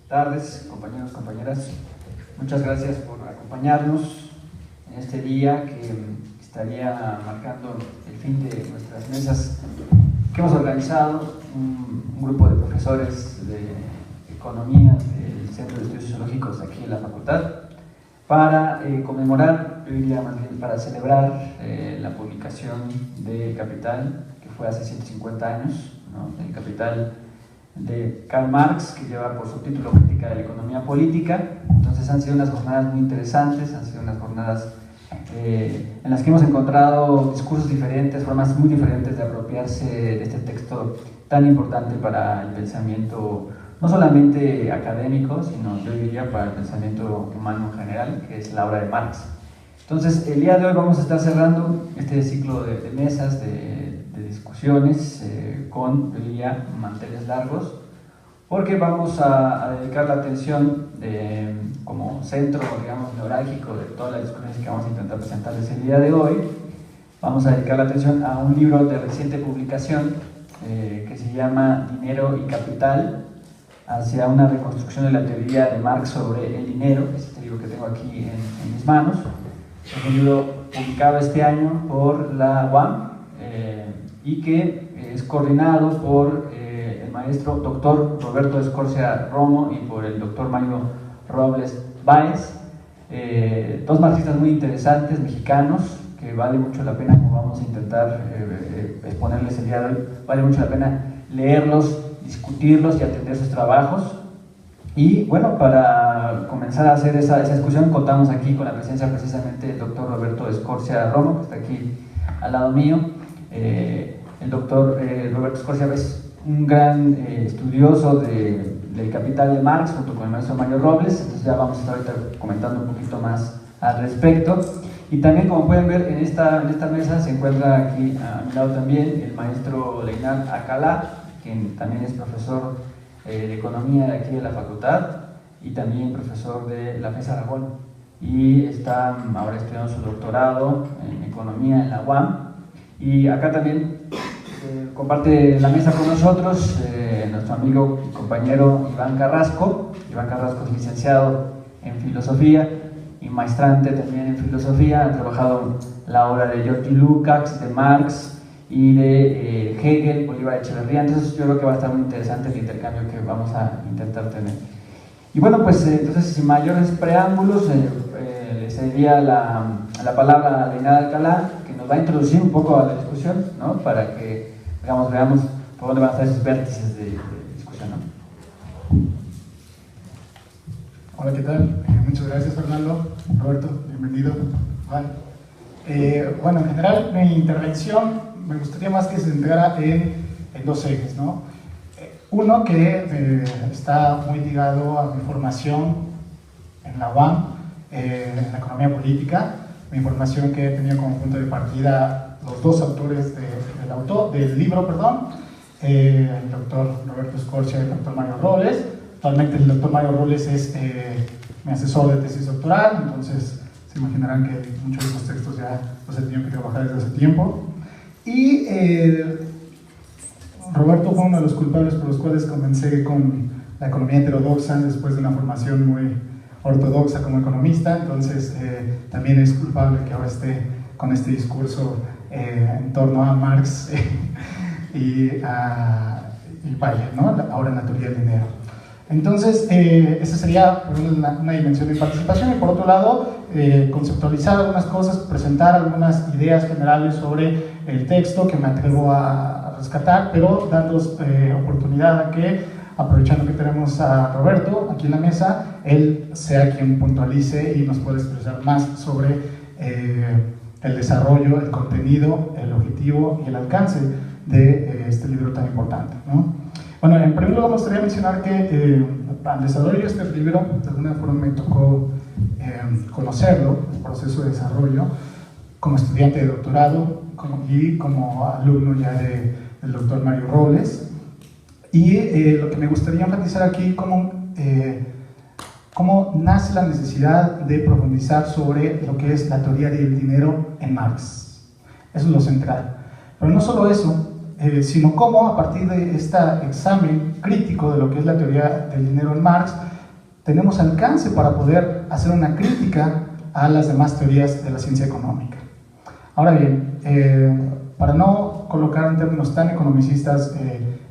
tardes, compañeros, compañeras. Muchas gracias por acompañarnos en este día que estaría marcando el fin de nuestras mesas que hemos organizado un grupo de profesores de economía del Centro de Estudios Sociológicos aquí en la facultad para conmemorar, yo diría más bien para celebrar la publicación de Capital, que fue hace 150 años, ¿no? El Capital de Karl Marx, que lleva por subtítulo Crítica de la Economía Política. Entonces han sido unas jornadas muy interesantes, han sido unas jornadas en las que hemos encontrado discursos diferentes, formas muy diferentes de apropiarse de este texto tan importante para el pensamiento, no solamente académico, sino yo diría para el pensamiento humano en general, que es la obra de Marx. Entonces, el día de hoy vamos a estar cerrando este ciclo de mesas, de discusiones con, yo diría, manteles largos, porque vamos a dedicar la atención como centro, digamos, neurálgico de todas las discusiones que vamos a intentar presentarles el día de hoy. Vamos a dedicar la atención a un libro de reciente publicación que se llama Dinero y Capital, hacia una reconstrucción de la teoría de Marx sobre el dinero. Es este libro que tengo aquí en mis manos. Es un libro publicado este año por la UAM y que es coordinado por el maestro doctor Roberto Escorcia Romo y por el doctor Mario Robles Báez, dos marxistas muy interesantes, mexicanos, que vale mucho la pena, como vamos a intentar exponerles el día de hoy, vale mucho la pena leerlos, discutirlos y atender sus trabajos. Y bueno, para comenzar a hacer esa discusión contamos aquí con la presencia precisamente del doctor Roberto Escorcia Romo, que está aquí al lado mío. El doctor Roberto Escorcia es un gran estudioso del Capital de Marx junto con el maestro Mario Robles, entonces ya vamos a estar ahorita comentando un poquito más al respecto. Y también, como pueden ver, en esta mesa se encuentra aquí a mi lado también el maestro Leynard Acalá, quien también es profesor de economía de aquí de la facultad y también profesor de la FES Aragón, y está ahora estudiando su doctorado en economía en la UAM. Y acá también comparte la mesa con nosotros nuestro amigo y compañero Iván Carrasco. Iván Carrasco es licenciado en filosofía y maestrante también en filosofía. Ha trabajado la obra de Georgi Lukács, de Marx y de Hegel, Bolívar Echeverría. Entonces yo creo que va a estar muy interesante el intercambio que vamos a intentar tener. Y bueno, pues entonces sin mayores preámbulos le cedería la palabra a Leynard Alcalá, que nos va a introducir un poco a la discusión, ¿no? Para que veamos por dónde van a estar esos vértices de discusión, ¿no? Hola, ¿qué tal? Muchas gracias, Fernando. Roberto, bienvenido. Vale. Bueno, en general mi intervención me gustaría más que se centrara en dos ejes, ¿no? Uno que está muy ligado a mi formación en la UAM, en la economía política, mi formación que he tenido como punto de partida los dos autores del libro, el doctor Roberto Escorcia y el doctor Mario Robles. Actualmente el doctor Mario Robles es mi asesor de tesis doctoral, entonces se imaginarán que muchos de esos textos ya los he tenido que trabajar desde hace tiempo. Y Roberto fue uno de los culpables por los cuales comencé con la economía heterodoxa después de una formación muy ortodoxa como economista, entonces también es culpable que ahora esté con este discurso en torno a Marx y vaya, ¿no? Ahora en la teoría del dinero. Entonces, esa sería una dimensión de participación, y por otro lado, conceptualizar algunas cosas, presentar algunas ideas generales sobre el texto que me atrevo a rescatar, pero dando oportunidad a que, aprovechando que tenemos a Roberto aquí en la mesa, él sea quien puntualice y nos pueda expresar más sobre el desarrollo, el contenido, el objetivo y el alcance de este libro tan importante, ¿no? Bueno, en primer lugar me gustaría mencionar que al desarrollo de este libro, de alguna forma me tocó conocerlo, el proceso de desarrollo, como estudiante de doctorado y como alumno ya del doctor Mario Robles. Y lo que me gustaría enfatizar aquí, cómo nace la necesidad de profundizar sobre lo que es la teoría del dinero en Marx. Eso es lo central. Pero no solo eso, sino cómo a partir de este examen crítico de lo que es la teoría del dinero en Marx, tenemos alcance para poder hacer una crítica a las demás teorías de la ciencia económica. Ahora bien, para no colocar en términos tan economicistas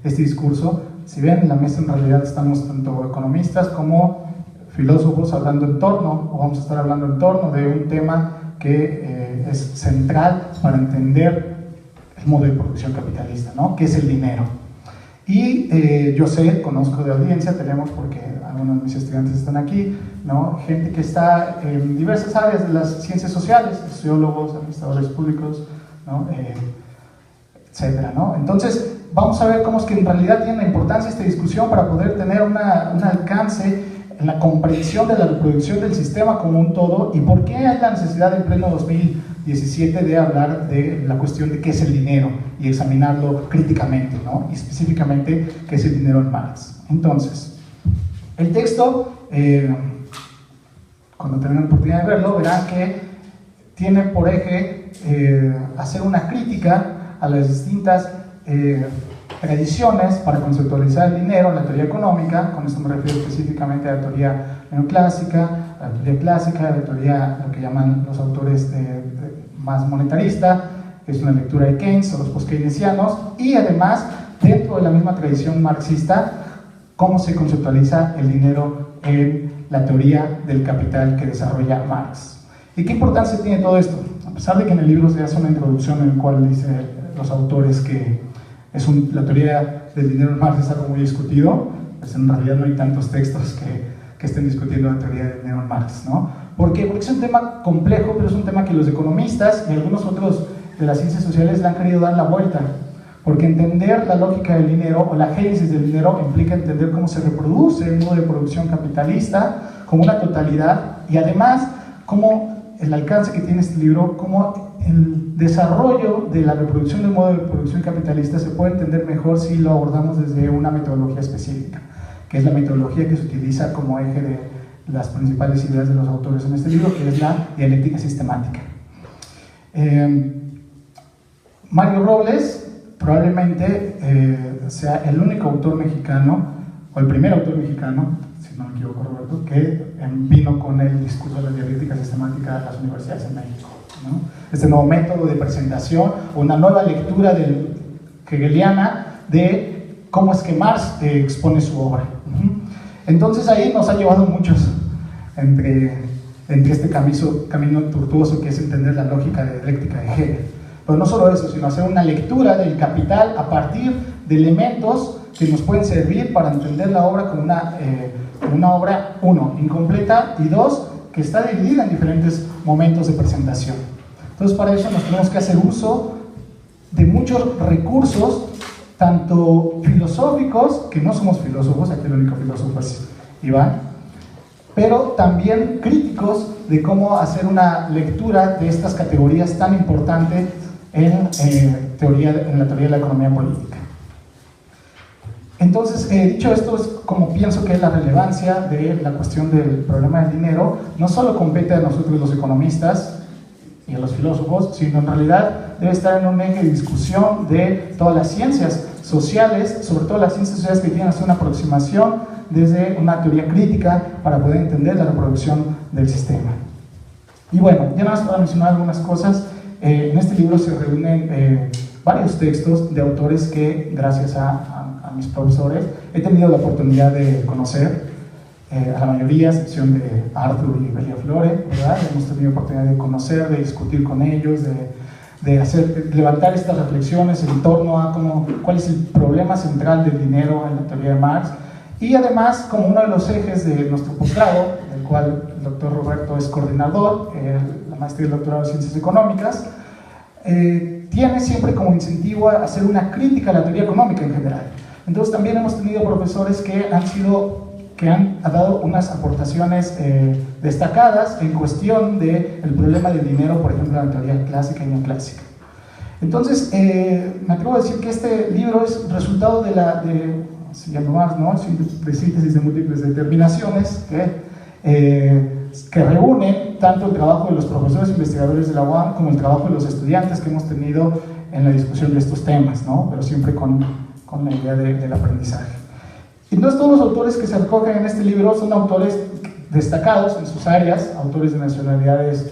este discurso, si ven, en la mesa en realidad estamos tanto economistas como filósofos hablando en torno, o vamos a estar hablando en torno de un tema que es central para entender el modo de producción capitalista, ¿no? Que es el dinero. Y yo sé, conozco de audiencia, tenemos, porque algunos de mis estudiantes están aquí, ¿no? Gente que está en diversas áreas de las ciencias sociales, sociólogos, administradores públicos, ¿no? Etcétera, ¿no? Entonces, vamos a ver cómo es que en realidad tiene la importancia esta discusión para poder tener un alcance en la comprensión de la reproducción del sistema como un todo, y por qué hay la necesidad en pleno 2017 de hablar de la cuestión de qué es el dinero y examinarlo críticamente, ¿no? Y específicamente qué es el dinero en Marx. Entonces, el texto, cuando tengan la oportunidad de verlo, verán que tiene por eje hacer una crítica a las distintas tradiciones para conceptualizar el dinero, la teoría económica. Con esto me refiero específicamente a la teoría neoclásica, a la teoría clásica, a la teoría, lo que llaman los autores más monetarista, que es una lectura de Keynes o los post-keynesianos, y además, dentro de la misma tradición marxista, cómo se conceptualiza el dinero en la teoría del capital que desarrolla Marx. ¿Y qué importancia tiene todo esto? A pesar de que en el libro se hace una introducción en la cual dice los autores que la teoría del dinero en Marx es algo muy discutido, pues en realidad no hay tantos textos que estén discutiendo la teoría del dinero en Marx, ¿no? ¿Por qué? Porque es un tema complejo, pero es un tema que los economistas y algunos otros de las ciencias sociales le han querido dar la vuelta, porque entender la lógica del dinero o la génesis del dinero implica entender cómo se reproduce el modo de producción capitalista como una totalidad, y además cómo el alcance que tiene este libro, cómo el desarrollo de la reproducción del modo de producción capitalista se puede entender mejor si lo abordamos desde una metodología específica, que es la metodología que se utiliza como eje de las principales ideas de los autores en este libro, que es la dialéctica sistemática. Mario Robles probablemente sea el único autor mexicano, o el primer autor mexicano, si no me equivoco, Roberto, que vino con el discurso de la dialéctica sistemática a las universidades en México, ¿no? Este nuevo método de presentación, una nueva lectura hegeliana de cómo es que Marx expone su obra. Entonces ahí nos ha llevado muchos entre este camino tortuoso que es entender la lógica de dialéctica de Hegel. Pero no solo eso, sino hacer una lectura del Capital a partir de elementos que nos pueden servir para entender la obra como una obra, uno, incompleta, y dos, que está dividida en diferentes momentos de presentación. Entonces, para eso nos tenemos que hacer uso de muchos recursos, tanto filosóficos, que no somos filósofos, aquí el único filósofo es Iván, pero también críticos de cómo hacer una lectura de estas categorías tan importantes en la teoría de la economía política. Entonces, dicho esto, es como pienso que es la relevancia de la cuestión del problema del dinero. No solo compete a nosotros los economistas y a los filósofos, sino en realidad debe estar en un eje de discusión de todas las ciencias sociales, sobre todo las ciencias sociales que tienen una aproximación desde una teoría crítica para poder entender la reproducción del sistema. Y bueno, ya nada más para mencionar algunas cosas, en este libro se reúnen varios textos de autores que, gracias a mis profesores, he tenido la oportunidad de conocer, a la mayoría, a excepción de Arthur y Belia Flore, ¿verdad? Hemos tenido oportunidad de conocer, de discutir con ellos, de levantar estas reflexiones en torno a cuál es el problema central del dinero en la teoría de Marx, y además, como uno de los ejes de nuestro posgrado, del cual el doctor Roberto es coordinador, la maestría y el doctorado de Ciencias Económicas, tiene siempre como incentivo a hacer una crítica a la teoría económica en general. Entonces también hemos tenido profesores que han dado unas aportaciones destacadas en cuestión del problema del dinero, por ejemplo, en la teoría clásica y neoclásica. Entonces, me atrevo a decir que este libro es resultado se llama Marx, ¿no? De síntesis de múltiples determinaciones que reúne tanto el trabajo de los profesores investigadores de la UAM como el trabajo de los estudiantes que hemos tenido en la discusión de estos temas, ¿no? Pero siempre con la idea del aprendizaje. Y no todos los autores que se recogen en este libro son autores destacados en sus áreas, autores de nacionalidades,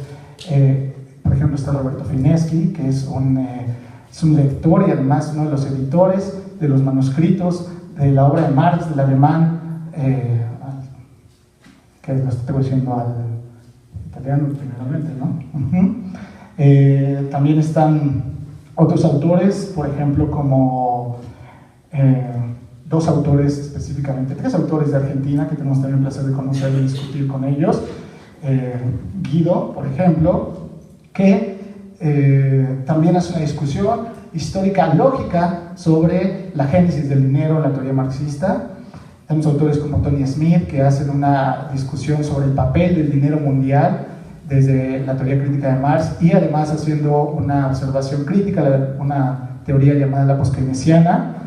por ejemplo está Roberto Fineschi, que es un lector y además uno de los editores de los manuscritos de la obra de Marx, del alemán, que lo estoy traduciendo al italiano primeramente, ¿no? También están otros autores, por ejemplo, como dos autores específicamente, tres autores de Argentina que tenemos también el placer de conocer y discutir con ellos. Guido, por ejemplo, que también hace una discusión histórica lógica sobre la génesis del dinero en la teoría marxista. Tenemos autores como Tony Smith que hacen una discusión sobre el papel del dinero mundial desde la teoría crítica de Marx y además haciendo una observación crítica, una teoría llamada la poskeynesiana,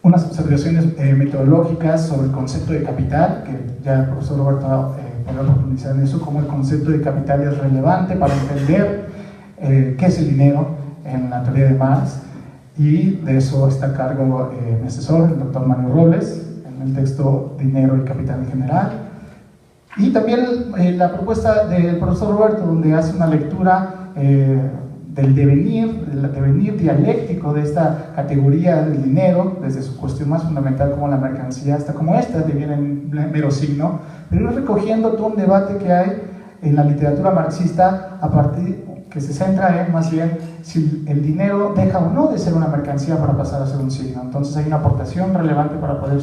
unas observaciones metodológicas sobre el concepto de capital, que ya el profesor Roberto podrá profundizar en eso, cómo el concepto de capital es relevante para entender qué es el dinero en la teoría de Marx, y de eso está a cargo mi asesor, el doctor Mario Robles, en el texto Dinero y Capital en General. Y también la propuesta del profesor Roberto, donde hace una lectura del devenir dialéctico de esta categoría del dinero, desde su cuestión más fundamental como la mercancía, hasta como esta, que viene en mero signo, pero recogiendo todo un debate que hay en la literatura marxista a partir que se centra en más bien si el dinero deja o no de ser una mercancía para pasar a ser un signo. Entonces hay una aportación relevante para poder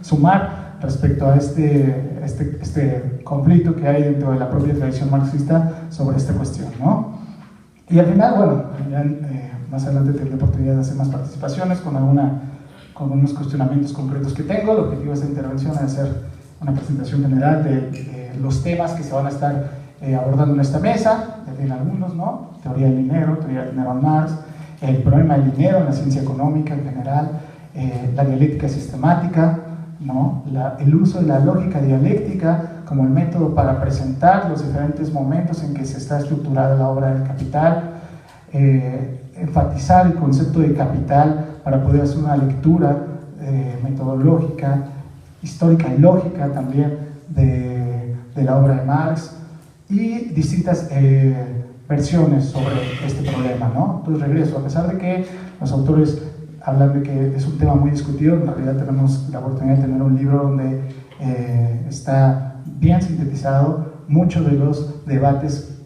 sumar respecto a este conflicto que hay dentro de la propia tradición marxista sobre esta cuestión, ¿no? Y al final, bueno, ya, más adelante tendré la oportunidad de hacer más participaciones con unos cuestionamientos concretos que tengo. El objetivo de esta intervención es hacer una presentación general de los temas que se van a estar abordando en esta mesa, en algunos, ¿no? Teoría del dinero en Marx, el problema del dinero en la ciencia económica en general, la dialéctica sistemática, ¿no? El uso de la lógica dialéctica como el método para presentar los diferentes momentos en que se está estructurada la obra del capital, enfatizar el concepto de capital para poder hacer una lectura metodológica, histórica y lógica también de la obra de Marx, y distintas versiones sobre este problema, ¿no? Entonces regreso, a pesar de que los autores hablan de que es un tema muy discutido, en realidad tenemos la oportunidad de tener un libro donde está bien sintetizado muchos de los debates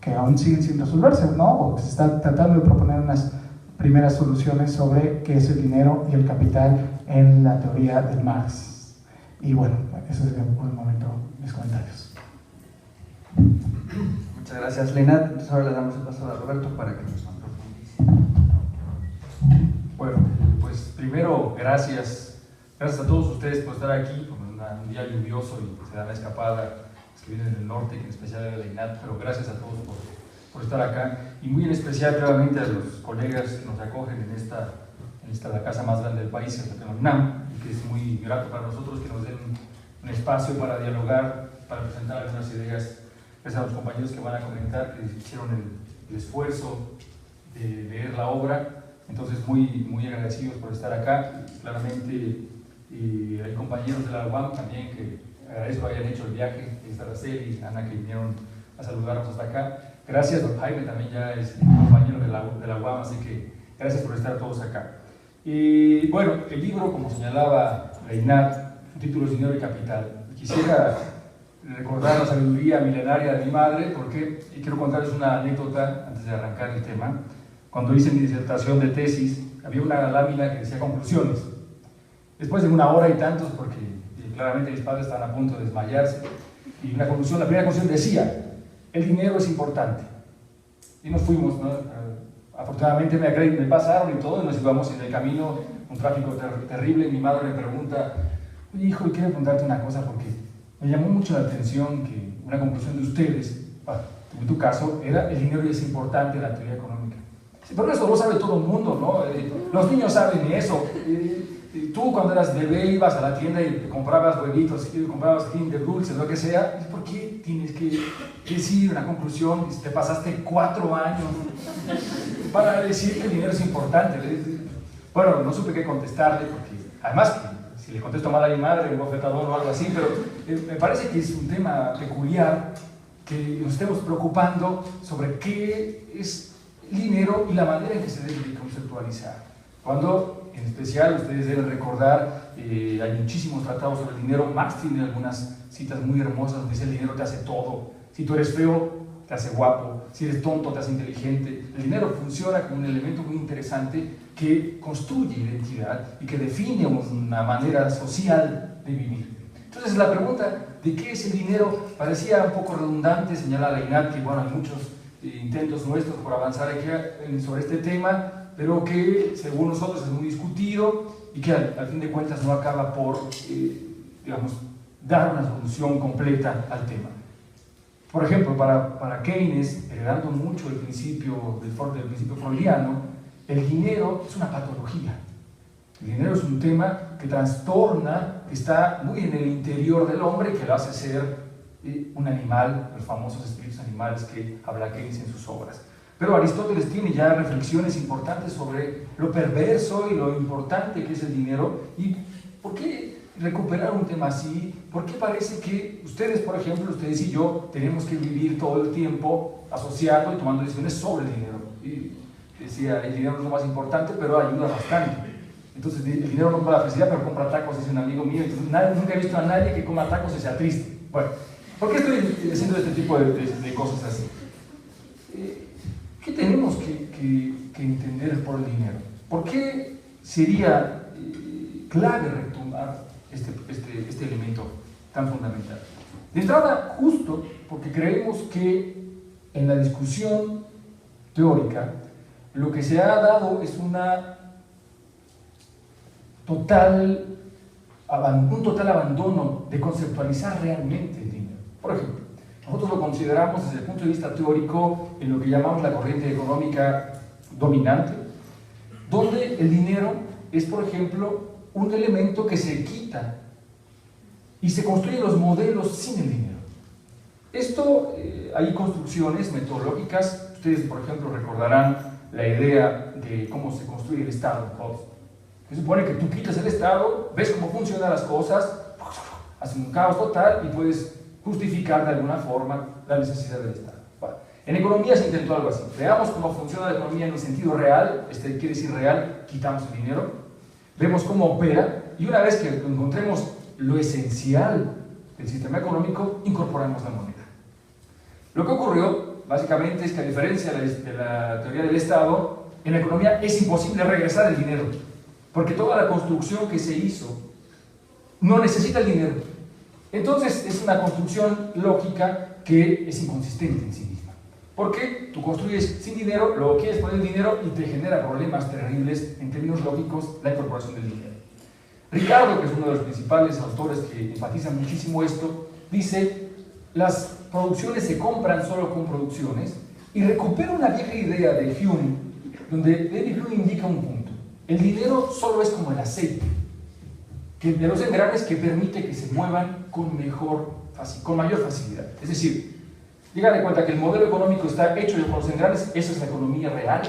que aún siguen sin resolverse, ¿no? O que se está tratando de proponer unas primeras soluciones sobre qué es el dinero y el capital en la teoría del Marx. Y bueno, ese es por el momento mis comentarios. Muchas gracias, Leinat. Entonces ahora le damos el paso a Roberto para que nos profundice. Bueno, pues primero gracias a todos ustedes por estar aquí, con un día lluvioso y que se da la escapada, los que vienen del norte, que en especial de Leinat, pero gracias a todos por estar acá, y muy en especial claramente a los colegas que nos acogen en esta la casa más grande del país, en la UNAM, y que es muy grato para nosotros que nos den un espacio para dialogar, para presentar algunas ideas. Gracias a los compañeros que van a comentar, que hicieron el esfuerzo de leer la obra. Entonces, muy agradecidos por estar acá. Claramente, hay compañeros de la UAM también que agradezco hayan hecho el viaje, Araceli y Ana, que vinieron a saludarnos hasta acá. Gracias, don Jaime, también ya es compañero de la UAM, así que gracias por estar todos acá. Y bueno, el libro, como señalaba Leinat, su título es Dinero y Capital. Quisiera recordar la sabiduría milenaria de mi madre, porque quiero contarles una anécdota antes de arrancar el tema. Cuando hice mi disertación de tesis, había una lámina que decía conclusiones. Después de una hora y tantos, porque claramente mis padres estaban a punto de desmayarse, y la primera conclusión decía: el dinero es importante. Y nos fuimos, ¿no? Afortunadamente me pasaron y todo, y nos íbamos en el camino, un tráfico terrible, y mi madre me pregunta: oye, hijo, quiero preguntarte una cosa, porque me llamó mucho la atención que una conclusión de ustedes, en tu caso, era el dinero es importante en la teoría económica. Sí, pero eso lo sabe todo el mundo, ¿no? Los niños saben eso. Tú cuando eras bebé ibas a la tienda y te comprabas huevitos, comprabas Kinder Dulces, lo que sea. ¿Por qué tienes que decir una conclusión? Te pasaste 4 años para decir que el dinero es importante. Bueno, no supe qué contestarle porque además, si le contesto mal a mi madre, un bofetadón o algo así, pero me parece que es un tema peculiar que nos estemos preocupando sobre qué es el dinero y la manera en que se debe conceptualizar. Cuando, en especial, ustedes deben recordar, hay muchísimos tratados sobre el dinero. Marx tiene algunas citas muy hermosas donde dice: el dinero te hace todo. Si tú eres feo, te hace guapo. Si eres tonto, te hace inteligente. El dinero funciona como un elemento muy interesante que construye identidad y que define una manera social de vivir. Entonces, la pregunta de qué es el dinero parecía un poco redundante. Señala Leinat que, bueno, hay muchos intentos nuestros por avanzar aquí sobre este tema, pero que según nosotros es muy discutido y que al fin de cuentas no acaba por, digamos, dar una solución completa al tema. Por ejemplo, para Keynes, heredando mucho el principio del principio freudiano, el dinero es una patología. El dinero es un tema que trastorna, que está muy en el interior del hombre, que lo hace ser un animal, los famosos espíritus animales que habla Keynes en sus obras. Pero Aristóteles tiene ya reflexiones importantes sobre lo perverso y lo importante que es el dinero. ¿Y por qué recuperar un tema así? ¿Por qué parece que ustedes, por ejemplo, ustedes y yo, tenemos que vivir todo el tiempo asociando y tomando decisiones sobre el dinero? Y decía, el dinero no es lo más importante, pero ayuda bastante. Entonces, el dinero no compra la felicidad, pero compra tacos, dice un amigo mío. Entonces, nunca he visto a nadie que coma tacos y sea triste. Bueno, ¿por qué estoy haciendo este tipo de cosas así? ¿Qué tenemos que entender por el dinero? ¿Por qué sería clave retomar este elemento tan fundamental? De entrada, justo porque creemos que en la discusión teórica lo que se ha dado es un total abandono de conceptualizar realmente el dinero. Por ejemplo, nosotros lo consideramos desde el punto de vista teórico en lo que llamamos la corriente económica dominante, donde el dinero es, por ejemplo, un elemento que se quita y se construyen los modelos sin el dinero. Esto, hay construcciones metodológicas. Ustedes, por ejemplo, recordarán la idea de cómo se construye el Estado, que supone que tú quitas el Estado, ves cómo funcionan las cosas, haces un caos total y puedes justificar de alguna forma la necesidad del Estado. Bueno, en economía se intentó algo así. Veamos cómo funciona la economía en un sentido real, quiere decir real, quitamos el dinero, vemos cómo opera y una vez que encontremos lo esencial del sistema económico, incorporamos la moneda. Lo que ocurrió, básicamente, es que a diferencia de la teoría del Estado, en la economía es imposible regresar el dinero, porque toda la construcción que se hizo no necesita el dinero. Entonces es una construcción lógica que es inconsistente en sí misma. Porque tú construyes sin dinero, luego quieres poner el dinero y te genera problemas terribles en términos lógicos la incorporación del dinero. Ricardo, que es uno de los principales autores que enfatiza muchísimo esto, dice: las producciones se compran solo con producciones, y recupera una vieja idea de Hume, donde David Hume indica un punto: el dinero solo es como el aceite, que de los engranes que permite que se muevan con mayor facilidad. Es decir, llegan de cuenta que el modelo económico está hecho con los engranes, eso es la economía real.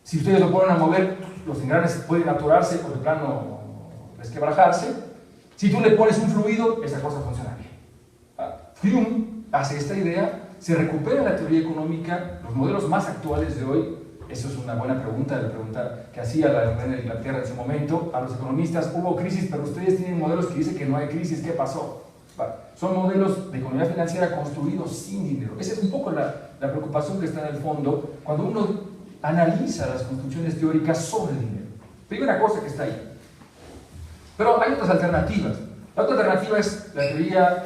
Si ustedes lo ponen a mover, los engranes pueden atorarse o de plano desquebrajarse. Si tú le pones un fluido, esa cosa funciona bien. Hume hace esta idea, se recupera la teoría económica, los modelos más actuales de hoy. Eso es una buena pregunta, la pregunta que hacía la reina de Inglaterra en su momento a los economistas: hubo crisis, pero ustedes tienen modelos que dicen que no hay crisis, ¿qué pasó? Vale. Son modelos de economía financiera construidos sin dinero. Esa es un poco la preocupación que está en el fondo cuando uno analiza las construcciones teóricas sobre el dinero. Primera cosa que está ahí. Pero hay otras alternativas. La otra alternativa es la teoría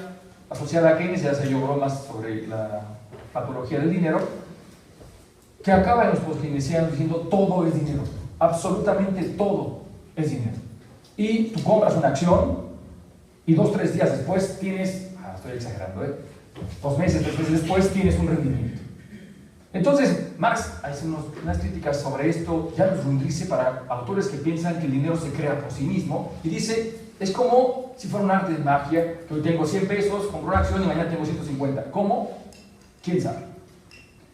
asociada a Keynes, ya se dio bromas sobre la patología del dinero, que acaba en los post-keynesianos diciendo: todo es dinero, absolutamente todo es dinero. Y tú compras una acción y 2 o 3 días después tienes, estoy exagerando, 2 meses, 3 meses después tienes un rendimiento. Entonces, Marx hace unas críticas sobre esto, ya nos dice, para autores que piensan que el dinero se crea por sí mismo, y dice: es como si fuera un arte de magia, que hoy tengo 100 pesos, compro una acción y mañana tengo 150. ¿Cómo? ¿Quién sabe?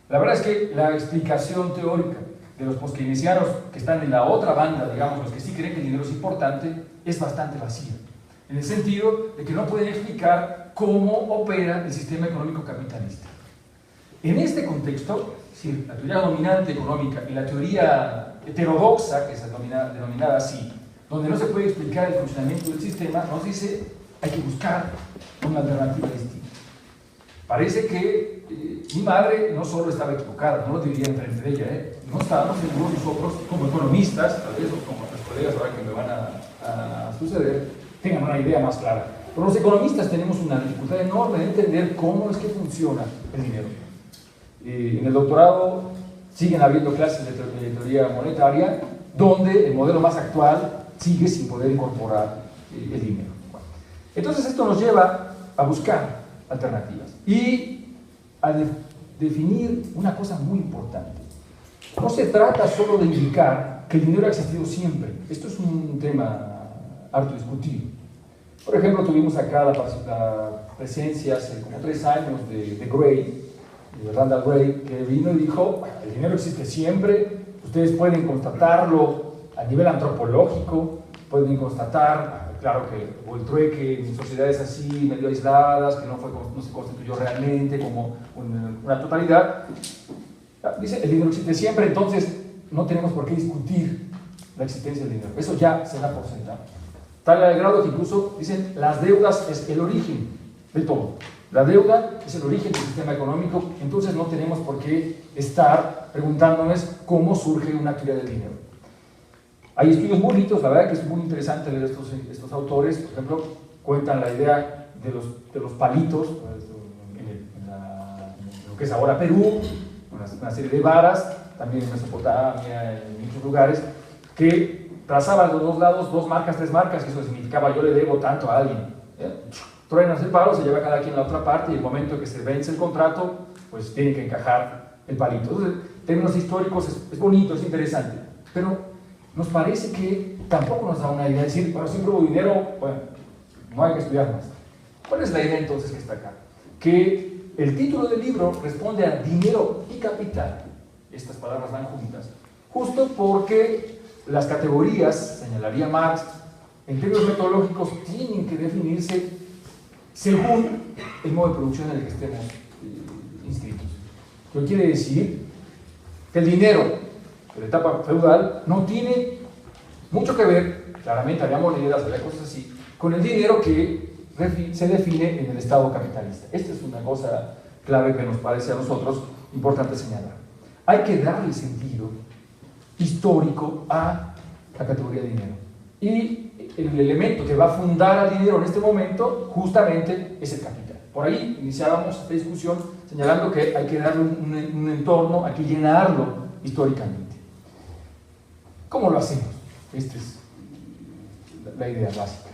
La verdad es que la explicación teórica de los postkeynesianos que están en la otra banda, digamos, los que sí creen que el dinero es importante, es bastante vacía. En el sentido de que no pueden explicar cómo opera el sistema económico capitalista. En este contexto, es decir, la teoría dominante económica y la teoría heterodoxa, que es denominada así, donde no se puede explicar el funcionamiento del sistema, nos dice hay que buscar una alternativa distinta. Parece que mi madre no solo estaba equivocada, no lo diría enfrente de ella, no estábamos seguros nosotros, como economistas, tal vez, o como los colegas ahora que me van a suceder, tengan una idea más clara. Pero los economistas tenemos una dificultad enorme de entender cómo es que funciona el dinero. En el doctorado siguen habiendo clases de teoría monetaria, donde el modelo más actual sigue sin poder incorporar el dinero. Bueno, entonces esto nos lleva a buscar alternativas y a definir una cosa muy importante. No se trata solo de indicar que el dinero ha existido siempre. Esto es un tema harto discutido. Por ejemplo, tuvimos acá la presencia hace como 3 años de Gray, de Randall Gray, que vino y dijo: el dinero existe siempre, ustedes pueden constatarlo a nivel antropológico, pueden constatar, claro que hubo el trueque en sociedades así, medio aisladas, que no se constituyó realmente como una totalidad. Dice, el dinero existe siempre, entonces no tenemos por qué discutir la existencia del dinero. Eso ya se da por sentado. Tal al grado que incluso dicen, las deudas es el origen de todo. La deuda es el origen del sistema económico, entonces no tenemos por qué estar preguntándonos cómo surge una teoría del dinero. Hay estudios muy bonitos, la verdad que es muy interesante leer estos autores. Por ejemplo, cuentan la idea de los palitos, en lo que es ahora Perú, una serie de varas, también en Mesopotamia, en muchos lugares, que trazaban los dos lados 2 marcas, 3 marcas, que eso significaba yo le debo tanto a alguien. Truenas el palo, se lleva cada quien a la otra parte y el momento en que se vence el contrato, pues tienen que encajar el palito. Entonces, en términos históricos es bonito, es interesante, pero nos parece que tampoco nos da una idea de decir, bueno, siempre hubo dinero, bueno, no hay que estudiar más. ¿Cuál es la idea entonces que está acá? Que el título del libro responde a dinero y capital, estas palabras van juntas, justo porque las categorías, señalaría Marx, en términos metodológicos tienen que definirse según el modo de producción en el que estemos inscritos. Lo que quiere decir que el dinero de la etapa feudal no tiene mucho que ver, claramente había monedas, había cosas así, con el dinero que se define en el Estado capitalista. Esta es una cosa clave que nos parece a nosotros importante señalar. Hay que darle sentido histórico a la categoría de dinero. Y el elemento que va a fundar al dinero en este momento justamente es el capital. Por ahí iniciábamos esta discusión señalando que hay que darle un entorno, hay que llenarlo históricamente. ¿Cómo lo hacemos? Esta es la idea básica.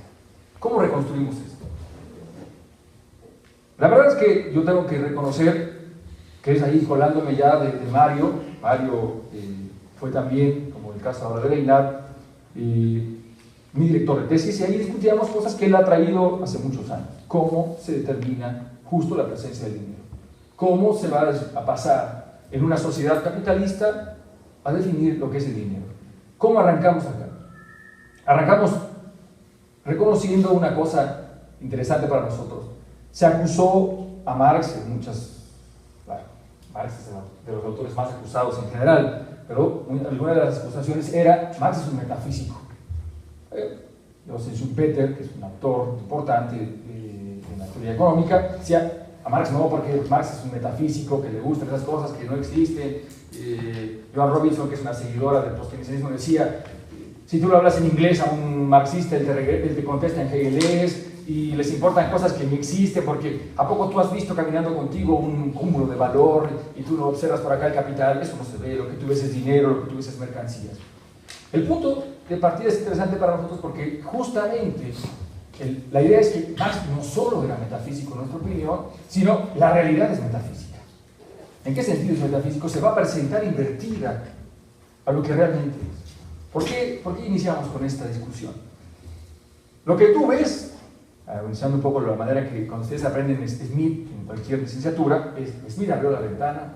¿Cómo reconstruimos esto? La verdad es que yo tengo que reconocer que es ahí colándome ya de Mario. Mario fue también, como el caso ahora de la INAD, mi director de tesis, y ahí discutíamos cosas que él ha traído hace muchos años. ¿Cómo se determina justo la presencia del dinero? ¿Cómo se va a pasar en una sociedad capitalista a definir lo que es el dinero? ¿Cómo arrancamos acá? Arrancamos reconociendo una cosa interesante para nosotros. Se acusó a Marx en Marx es de los autores más acusados en general, pero alguna de las acusaciones era: Marx es un metafísico. Joseph Schumpeter, que es un autor importante de la teoría económica, decía: a Marx no, porque Marx es un metafísico que le gustan esas cosas que no existen. Joan Robinson, que es una seguidora del postkeynesianismo, decía: si tú lo hablas en inglés a un marxista, él te contesta en hegelés, y les importan cosas que no existen, porque ¿a poco tú has visto caminando contigo un cúmulo de valor y tú no observas por acá el capital? Eso no se ve, lo que tú ves es dinero, lo que tú ves es mercancías. El punto de partida es interesante para nosotros porque justamente la idea es que Marx no solo era metafísico en nuestra opinión, sino la realidad es metafísica. ¿En qué sentido es metafísico? Se va a presentar invertida a lo que realmente es. ¿Por qué iniciamos con esta discusión? Lo que tú ves, analizando un poco la manera que cuando ustedes aprenden Smith en cualquier licenciatura, es Smith abrió la ventana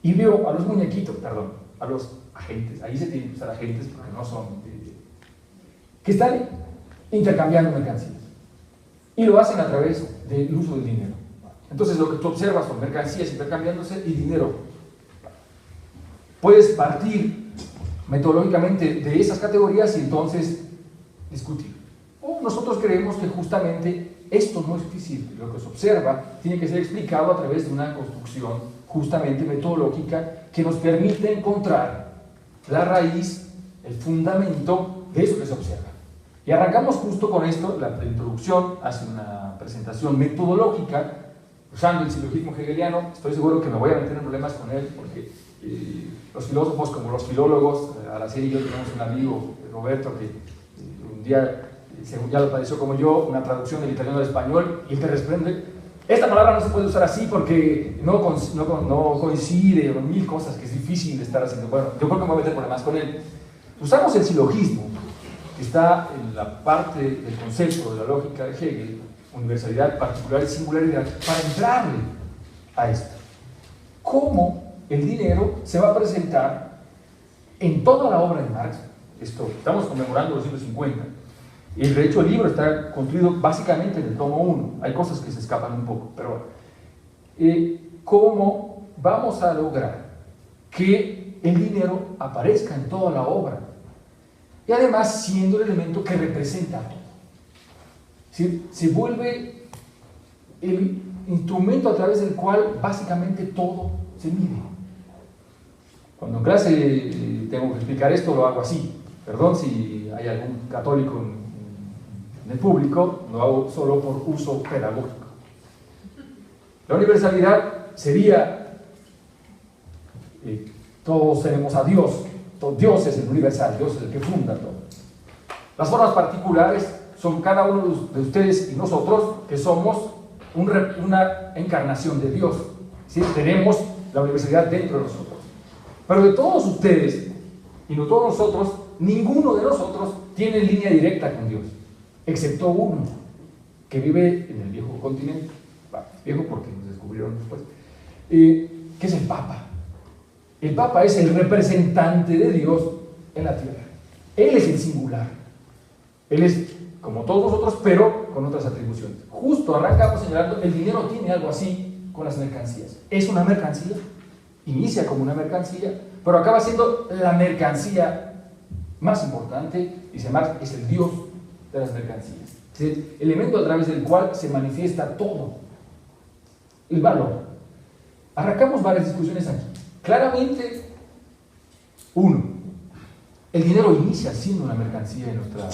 y vio a los muñequitos, a los agentes, ahí se tienen que usar agentes porque no son, que están intercambiando mercancías. Y lo hacen a través del uso del dinero. Entonces lo que tú observas son mercancías intercambiándose y dinero. Puedes partir metodológicamente de esas categorías y entonces discutir. O nosotros creemos que justamente esto no es suficiente. Lo que se observa tiene que ser explicado a través de una construcción justamente metodológica que nos permite encontrar la raíz, el fundamento de eso que se observa. Y arrancamos justo con esto. La introducción hace una presentación metodológica usando el silogismo hegeliano. Estoy seguro que me voy a meter en problemas con él porque los filósofos como los filólogos, Araceli y yo tenemos un amigo, Roberto, que un día, según ya lo padeció como yo, una traducción del italiano al español, y él te responde: esta palabra no se puede usar así porque no coincide, con mil cosas que es difícil de estar haciendo. Bueno, yo creo que me voy a meter problemas con él. Usamos el silogismo, que está en la parte del concepto de la lógica de Hegel, universalidad, particularidad y singularidad, para entrarle a esto. ¿Cómo el dinero se va a presentar en toda la obra de Marx? Estamos conmemorando los 150. Y de hecho el libro está construido básicamente en el tomo 1. Hay cosas que se escapan un poco, pero bueno. ¿Cómo vamos a lograr que el dinero aparezca en toda la obra? Y además siendo el elemento que representa todo. ¿Sí? Se vuelve el instrumento a través del cual básicamente todo se mide. Cuando en clase tengo que explicar esto, lo hago así. Perdón si hay algún católico en el público, lo hago solo por uso pedagógico. La universalidad sería, todos tenemos a Dios, Dios es el universal, Dios es el que funda todo. Las formas particulares son cada uno de ustedes y nosotros, que somos una encarnación de Dios. ¿Sí? Tenemos la universalidad dentro de nosotros. Pero de todos ustedes y de todos nosotros, ninguno de nosotros tiene línea directa con Dios, excepto uno, que vive en el viejo continente, viejo porque nos descubrieron después, que es el Papa. El Papa es el representante de Dios en la tierra. Él es el singular. Él es como todos nosotros, pero con otras atribuciones. Justo arrancamos señalando, el dinero tiene algo así con las mercancías. Es una mercancía, inicia como una mercancía, pero acaba siendo la mercancía más importante, dice Marx, es el Dios de las mercancías. Es el elemento a través del cual se manifiesta todo. El valor. Arrancamos varias discusiones aquí. Claramente, uno, el dinero inicia siendo una mercancía en nuestra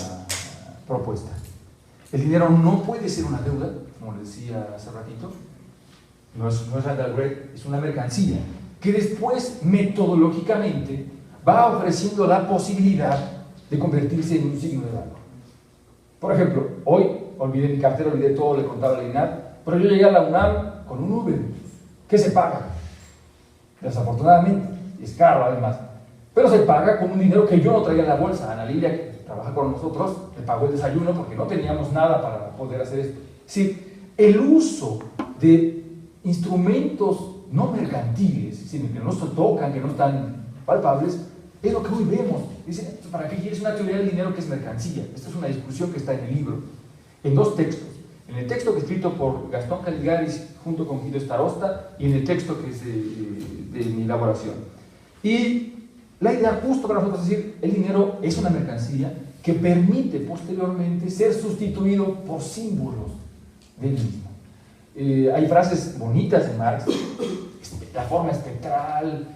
propuesta. El dinero no puede ser una deuda, como le decía hace ratito, no es Randall Gregg, es una mercancía que después metodológicamente va ofreciendo la posibilidad de convertirse en un signo de valor. Por ejemplo, hoy olvidé mi cartera, olvidé todo, le contaba a la INAD, pero yo llegué a la UNAM con un Uber, que se paga, desafortunadamente, es caro además, pero se paga con un dinero que yo no traía en la bolsa. Ana Lilia, que trabaja con nosotros, le pagó el desayuno porque no teníamos nada para poder hacer esto. Sí, el uso de instrumentos no mercantiles, que no se tocan, que no están palpables, es lo que hoy vemos. Dicen, ¿para qué quieres una teoría del dinero que es mercancía? Esta es una discusión que está en el libro, en dos textos. En el texto que es escrito por Gastón Caligaris junto con Guido Starosta y en el texto que es de mi elaboración. Y la idea justo para nosotros es decir, el dinero es una mercancía que permite posteriormente ser sustituido por símbolos del mismo. Hay frases bonitas de Marx, la forma espectral,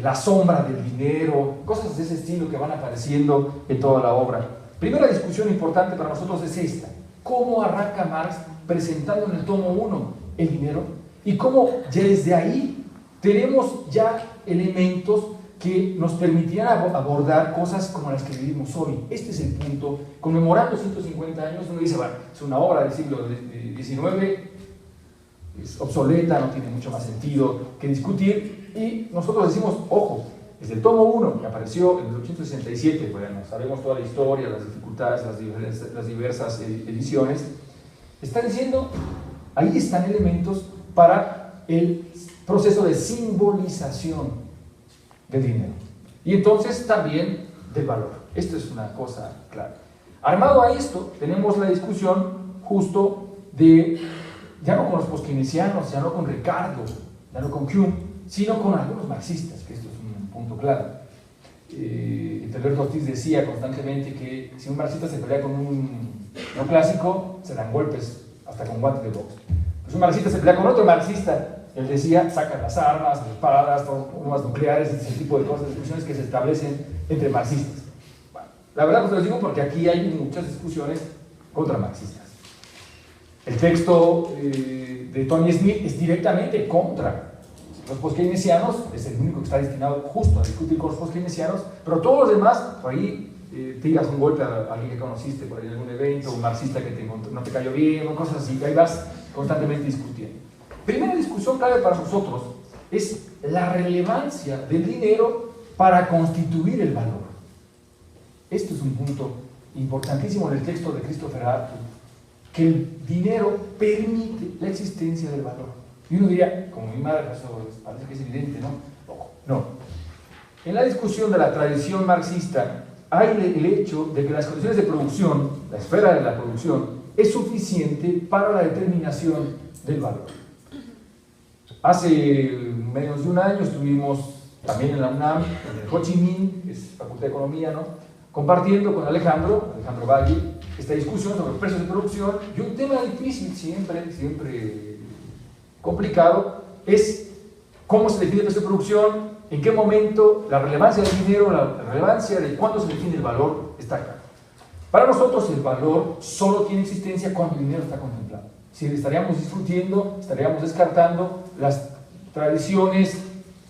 la sombra del dinero, cosas de ese estilo que van apareciendo en toda la obra. Primera discusión importante para nosotros es esta: ¿cómo arranca Marx presentando en el tomo 1 el dinero? Y cómo ya desde ahí tenemos ya elementos que nos permitirán abordar cosas como las que vivimos hoy. Este es el punto. Conmemorando 150 años, uno dice, bueno, es una obra del siglo XIX, es obsoleta, no tiene mucho más sentido que discutir, y nosotros decimos, ojo, desde el tomo 1, que apareció en 1867, bueno, sabemos toda la historia, las dificultades, las diversas ediciones, está diciendo, ahí están elementos para el proceso de simbolización del dinero. Y entonces también del valor. Esto es una cosa clara. Armado a esto, tenemos la discusión justo de, ya no con los poskeynesianos, ya no con Ricardo, ya no con Hume, sino con algunos marxistas, que esto es un punto claro. Alberto Ortiz decía constantemente que si un marxista se pelea con un no clásico, se dan golpes, hasta con guantes de box. Pues un marxista se pelea con otro marxista, él decía, sacan las armas, las espadas, bombas nucleares, ese tipo de cosas, discusiones que se establecen entre marxistas. Bueno, la verdad pues lo digo porque aquí hay muchas discusiones contra marxistas. El texto de Tony Smith es directamente contra los poskeynesianos, es el único que está destinado justo a discutir con los poskeynesianos, pero todos los demás, por ahí tiras un golpe a alguien que conociste por ahí en algún evento, un marxista que no te cayó bien, o cosas así, ahí vas constantemente discutiendo. Primera discusión clave para nosotros es la relevancia del dinero para constituir el valor. Este es un punto importantísimo en el texto de Christopher Arthur, que el dinero permite la existencia del valor. Y uno diría, como mi madre, eso parece que es evidente, ¿no? No. En la discusión de la tradición marxista hay el hecho de que las condiciones de producción, la esfera de la producción, es suficiente para la determinación del valor. Hace menos de un año estuvimos también en la UNAM, en el Ho Chi Minh, que es Facultad de Economía, ¿no?, compartiendo con Alejandro Valle, esta discusión sobre precios de producción, y un tema difícil, siempre complicado, es cómo se define el precio de producción, en qué momento la relevancia del dinero, la relevancia de cuándo se define el valor está acá. Para nosotros el valor solo tiene existencia cuando el dinero está contemplado. Si estaríamos discutiendo, estaríamos descartando las tradiciones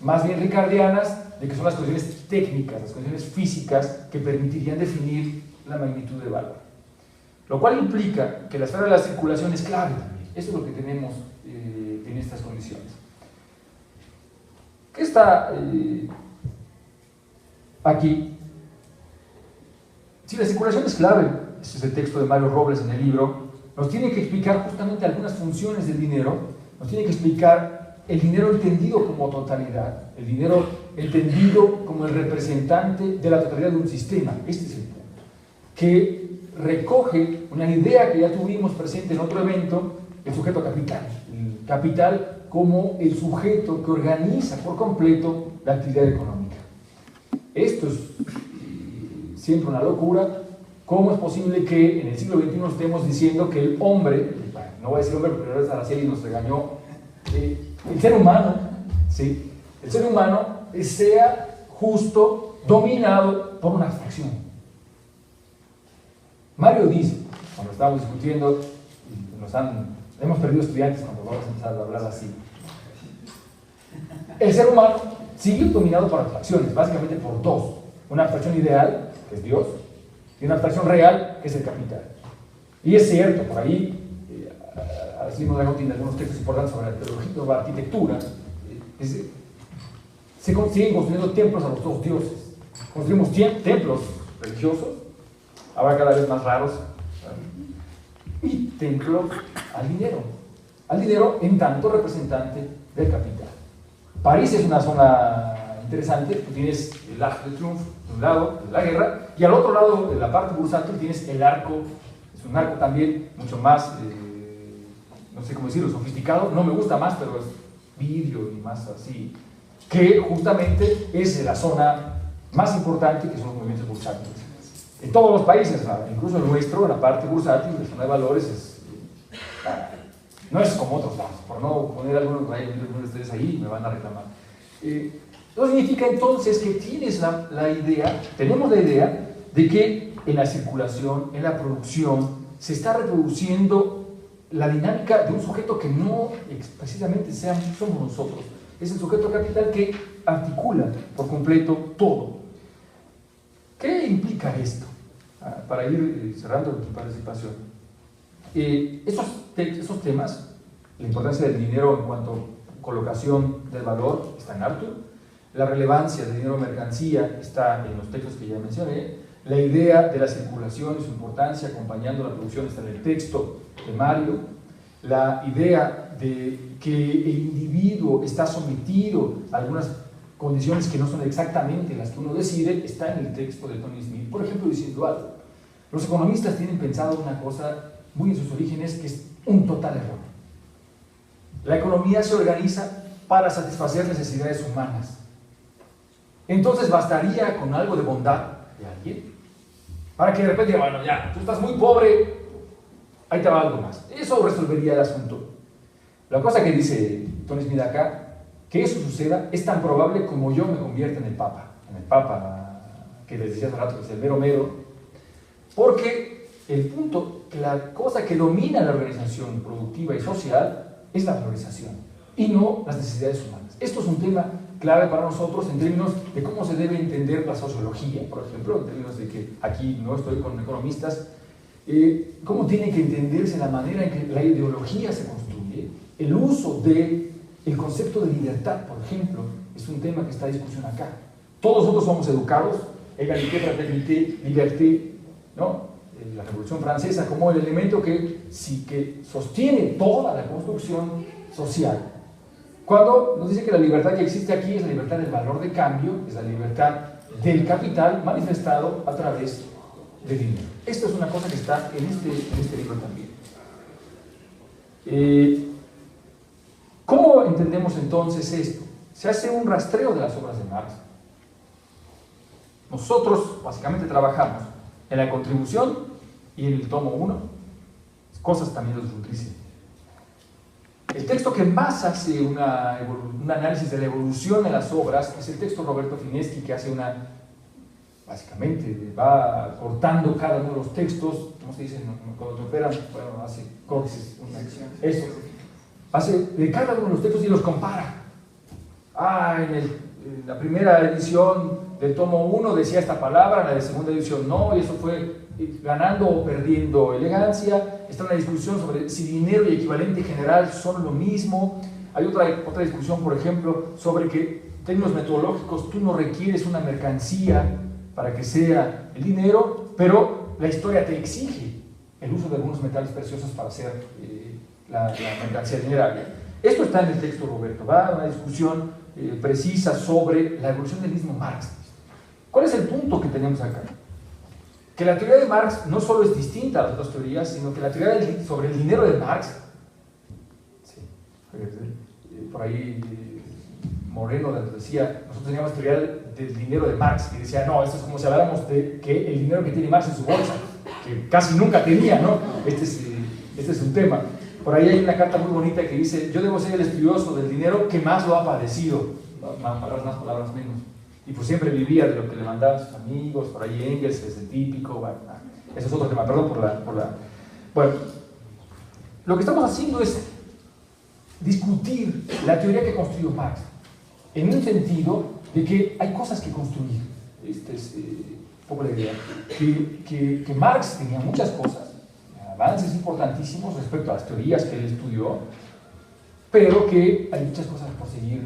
más bien ricardianas de que son las condiciones técnicas, las condiciones físicas que permitirían definir la magnitud del valor. Lo cual implica que la esfera de la circulación es clave también. Eso es lo que tenemos en estas condiciones. ¿Qué está aquí? Si la circulación es clave, este es el texto de Mario Robles en el libro, nos tiene que explicar justamente algunas funciones del dinero, nos tiene que explicar el dinero entendido como totalidad, el dinero entendido como el representante de la totalidad de un sistema. Este es el punto, que recoge una idea que ya tuvimos presente en otro evento, el sujeto capital. El capital como el sujeto que organiza por completo la actividad económica. Esto es siempre una locura. ¿Cómo es posible que en el siglo XXI estemos diciendo que el hombre, no voy a decir hombre porque ahora Araceli nos regañó, el ser humano, ¿sí?, el ser humano sea justo dominado por una abstracción? Mario dice, cuando estábamos discutiendo, hemos perdido estudiantes cuando vamos a empezar a hablar así, el ser humano sigue dominado por abstracciones, básicamente por dos: una abstracción ideal, que es Dios, y una abstracción real, que es el capital. Y es cierto, por ahí así nos tiene algunos textos importantes sobre la arquitectura, se siguen construyendo templos a los dos dioses. Construimos templos religiosos, ahora cada vez más raros, y templo al dinero en tanto representante del capital. París es una zona interesante. Tú tienes el Arc de Triomphe de un lado, de la guerra, y al otro lado de la parte bursátil tienes el arco. Es un arco también mucho más, no sé cómo decirlo, sofisticado, no me gusta más, pero es vidrio y más así, que justamente es la zona más importante, que son los movimientos bursátiles. En todos los países, incluso el nuestro, la parte bursátil, la zona de valores, no es como otros lados. Por no poner algunos de ustedes ahí, me van a reclamar. Eso significa entonces que tenemos la idea de que en la circulación, en la producción, se está reproduciendo la dinámica de un sujeto que no precisamente somos nosotros. Es el sujeto capital que articula por completo todo. ¿Qué implica esto? Para ir cerrando tu participación. Esos temas, la importancia del dinero en cuanto a colocación del valor, está en Arthur. La relevancia del dinero mercancía está en los textos que ya mencioné. La idea de la circulación y su importancia acompañando la producción está en el texto de Mario. La idea de que el individuo está sometido a algunas condiciones que no son exactamente las que uno decide, está en el texto de Tony Smith, por ejemplo, diciendo algo. Los economistas tienen pensado una cosa muy en sus orígenes que es un total error. La economía se organiza para satisfacer necesidades humanas. Entonces bastaría con algo de bondad de alguien para que de repente, bueno, ya, tú estás muy pobre, ahí te va algo más. Eso resolvería el asunto. La cosa que dice Tony Smith acá, que eso suceda, es tan probable como yo me convierta en el Papa que les decía hace rato, que es el mero mero, porque el punto, la cosa que domina la organización productiva y social es la valorización y no las necesidades humanas. Esto es un tema clave para nosotros en términos de cómo se debe entender la sociología, por ejemplo, en términos de que aquí no estoy con economistas, cómo tiene que entenderse la manera en que la ideología se construye, el uso del concepto de libertad, por ejemplo, es un tema que está en discusión acá. Todos nosotros somos educados, égalité, fraternité, liberté, ¿no? La Revolución Francesa como el elemento que sostiene toda la construcción social. Cuando nos dice que la libertad que existe aquí es la libertad del valor de cambio, es la libertad del capital manifestado a través del dinero. Esto es una cosa que está en este libro también. ¿Cómo entendemos entonces esto? Se hace un rastreo de las obras de Marx. Nosotros básicamente trabajamos en la contribución y en el tomo 1, cosas también los nutrices. El texto que más hace un análisis de la evolución de las obras es el texto de Roberto Fineschi, que hace básicamente va cortando cada uno de los textos, ¿cómo se dice? Cuando te operan, bueno, hace cortes, eso. Hace de cada uno de los textos y los compara. En la primera edición del tomo 1 decía esta palabra, en la de segunda edición no, y eso fue ganando o perdiendo elegancia. Está una discusión sobre si dinero y equivalente general son lo mismo. Hay otra discusión, por ejemplo, sobre que en términos metodológicos tú no requieres una mercancía para que sea el dinero, pero la historia te exige el uso de algunos metales preciosos para hacer la mercancía dineraria. Esto está en el texto, Roberto. Va a una discusión precisa sobre la evolución del mismo Marx. ¿Cuál es el punto que tenemos acá? Que la teoría de Marx no solo es distinta a las otras teorías, sino que la teoría sobre el dinero de Marx, por ahí Moreno decía, nosotros teníamos teoría del dinero de Marx, y decía, no, esto es como si habláramos de que el dinero que tiene Marx en su bolsa, que casi nunca tenía, ¿no? Este es un tema. Por ahí hay una carta muy bonita que dice, yo debo ser el estudioso del dinero que más lo ha padecido, palabras más, palabras menos. Y pues siempre vivía de lo que le mandaban sus amigos, por ahí Engels es el típico, bueno, eso es otro tema, perdón por la... Bueno, lo que estamos haciendo es discutir la teoría que construyó Marx, en un sentido de que hay cosas que construir. Esta es un poco la idea, que Marx tenía muchas cosas, avances importantísimos respecto a las teorías que él estudió, pero que hay muchas cosas por seguir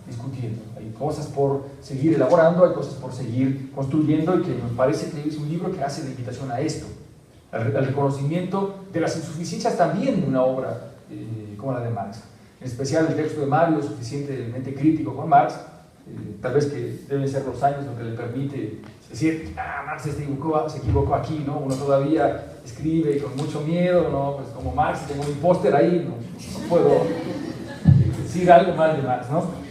discutiendo, hay cosas por seguir elaborando, hay cosas por seguir construyendo, y que nos parece que es un libro que hace la invitación a esto, al reconocimiento de las insuficiencias también de una obra como la de Marx. En especial el texto de Mario es suficientemente crítico con Marx, tal vez que deben ser los años lo que le permite decir, Marx se equivocó aquí, ¿no? Uno todavía escribe con mucho miedo, ¿no? Pues como Marx, tengo un póster ahí, no puedo decir algo mal de Marx, ¿no?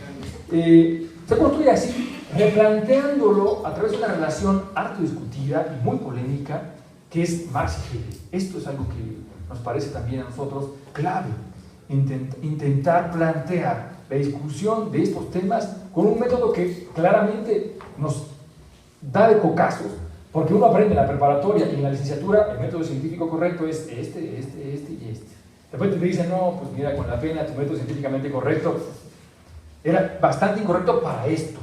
Se construye así, replanteándolo a través de una relación harto discutida y muy polémica, que es Marx y Hegel. Esto es algo que nos parece también a nosotros clave, intentar plantear la discusión de estos temas con un método que claramente nos da de cocazos, porque uno aprende en la preparatoria y en la licenciatura, el método científico correcto es este y este. Después te dicen, no, pues mira, con la pena, tu método científicamente correcto era bastante incorrecto para esto.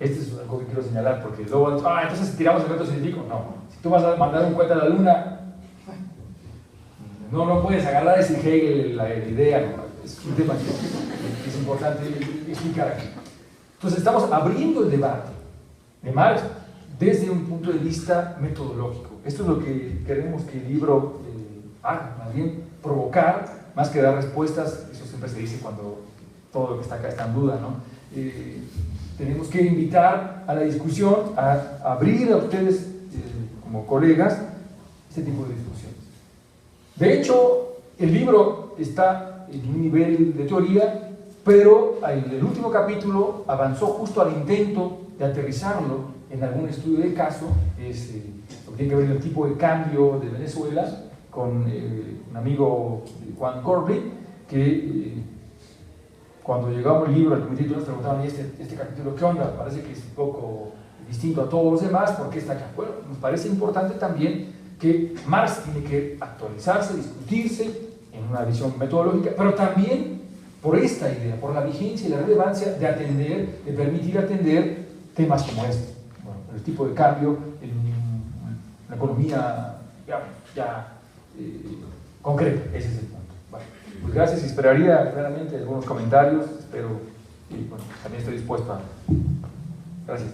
Este es algo que quiero señalar, porque luego, entonces tiramos el método científico. No, si tú vas a mandar un cohete a la luna, no puedes agarrar ese Hegel, la idea, no, es un tema que es importante explicar aquí. Entonces estamos abriendo el debate de Marx desde un punto de vista metodológico. Esto es lo que queremos que el libro haga, más bien provocar, más que dar respuestas. Eso siempre se dice cuando todo lo que está acá está en duda, ¿no? tenemos que invitar a la discusión, a abrir a ustedes como colegas este tipo de discusiones. De hecho, el libro está en un nivel de teoría, pero el último capítulo avanzó justo al intento de aterrizarlo en algún estudio de caso, lo que tiene que ver con el tipo de cambio de Venezuela, con un amigo, Juan Corbin, que cuando llegamos el libro al comité nos preguntaban, ¿y este capítulo qué onda? Parece que es un poco distinto a todos los demás, ¿por qué está acá? Bueno, nos parece importante también que Marx tiene que actualizarse, discutirse en una visión metodológica, pero también por esta idea, por la vigencia y la relevancia de atender, de permitir atender temas como este. Bueno, el tipo de cambio en la economía ya concreta, ese es el punto. Bueno, pues gracias, y esperaría claramente algunos comentarios, espero, y bueno, también estoy dispuesto a... Gracias.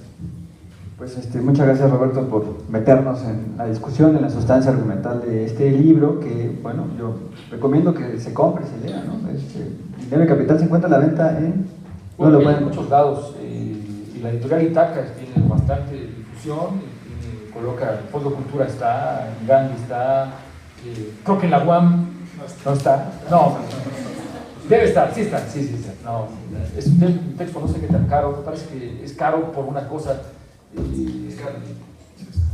Pues muchas gracias, Roberto, por meternos en la discusión, en la sustancia argumental de este libro, que bueno, yo recomiendo que se compre, se lea, ¿no? Dinero y Capital se encuentra a la venta en... Bueno, lo pueden en muchos lados, y la editorial Itaca tiene bastante difusión, coloca, en Fondo Cultura está, en Gandhi está, creo que en la UAM no está, no, debe estar, sí está, sí está, no, es un texto no sé qué tan caro, me parece que es caro por una cosa.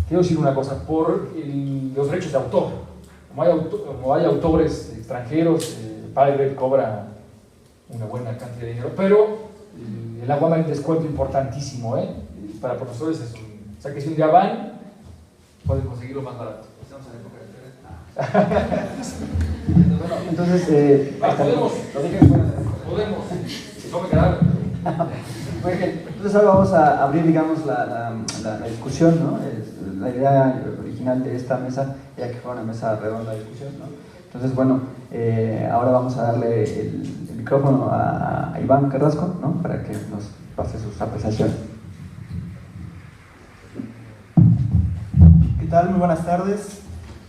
Quiero decir una cosa, por los derechos de autor. Como hay autores extranjeros, Palgrave cobra una buena cantidad de dinero, pero el UAM hay un descuento importantísimo, para profesores es o sea que si un día van, pueden conseguirlo más barato. Estamos en época de bueno, entonces podemos, no me quedaron. Muy bien, entonces ahora vamos a abrir, digamos, la discusión, ¿no? La idea original de esta mesa era que fuera una mesa redonda de discusión, ¿no? Entonces, bueno, ahora vamos a darle el micrófono a Iván Carrasco, ¿no? Para que nos pase sus apreciaciones. ¿Qué tal? Muy buenas tardes.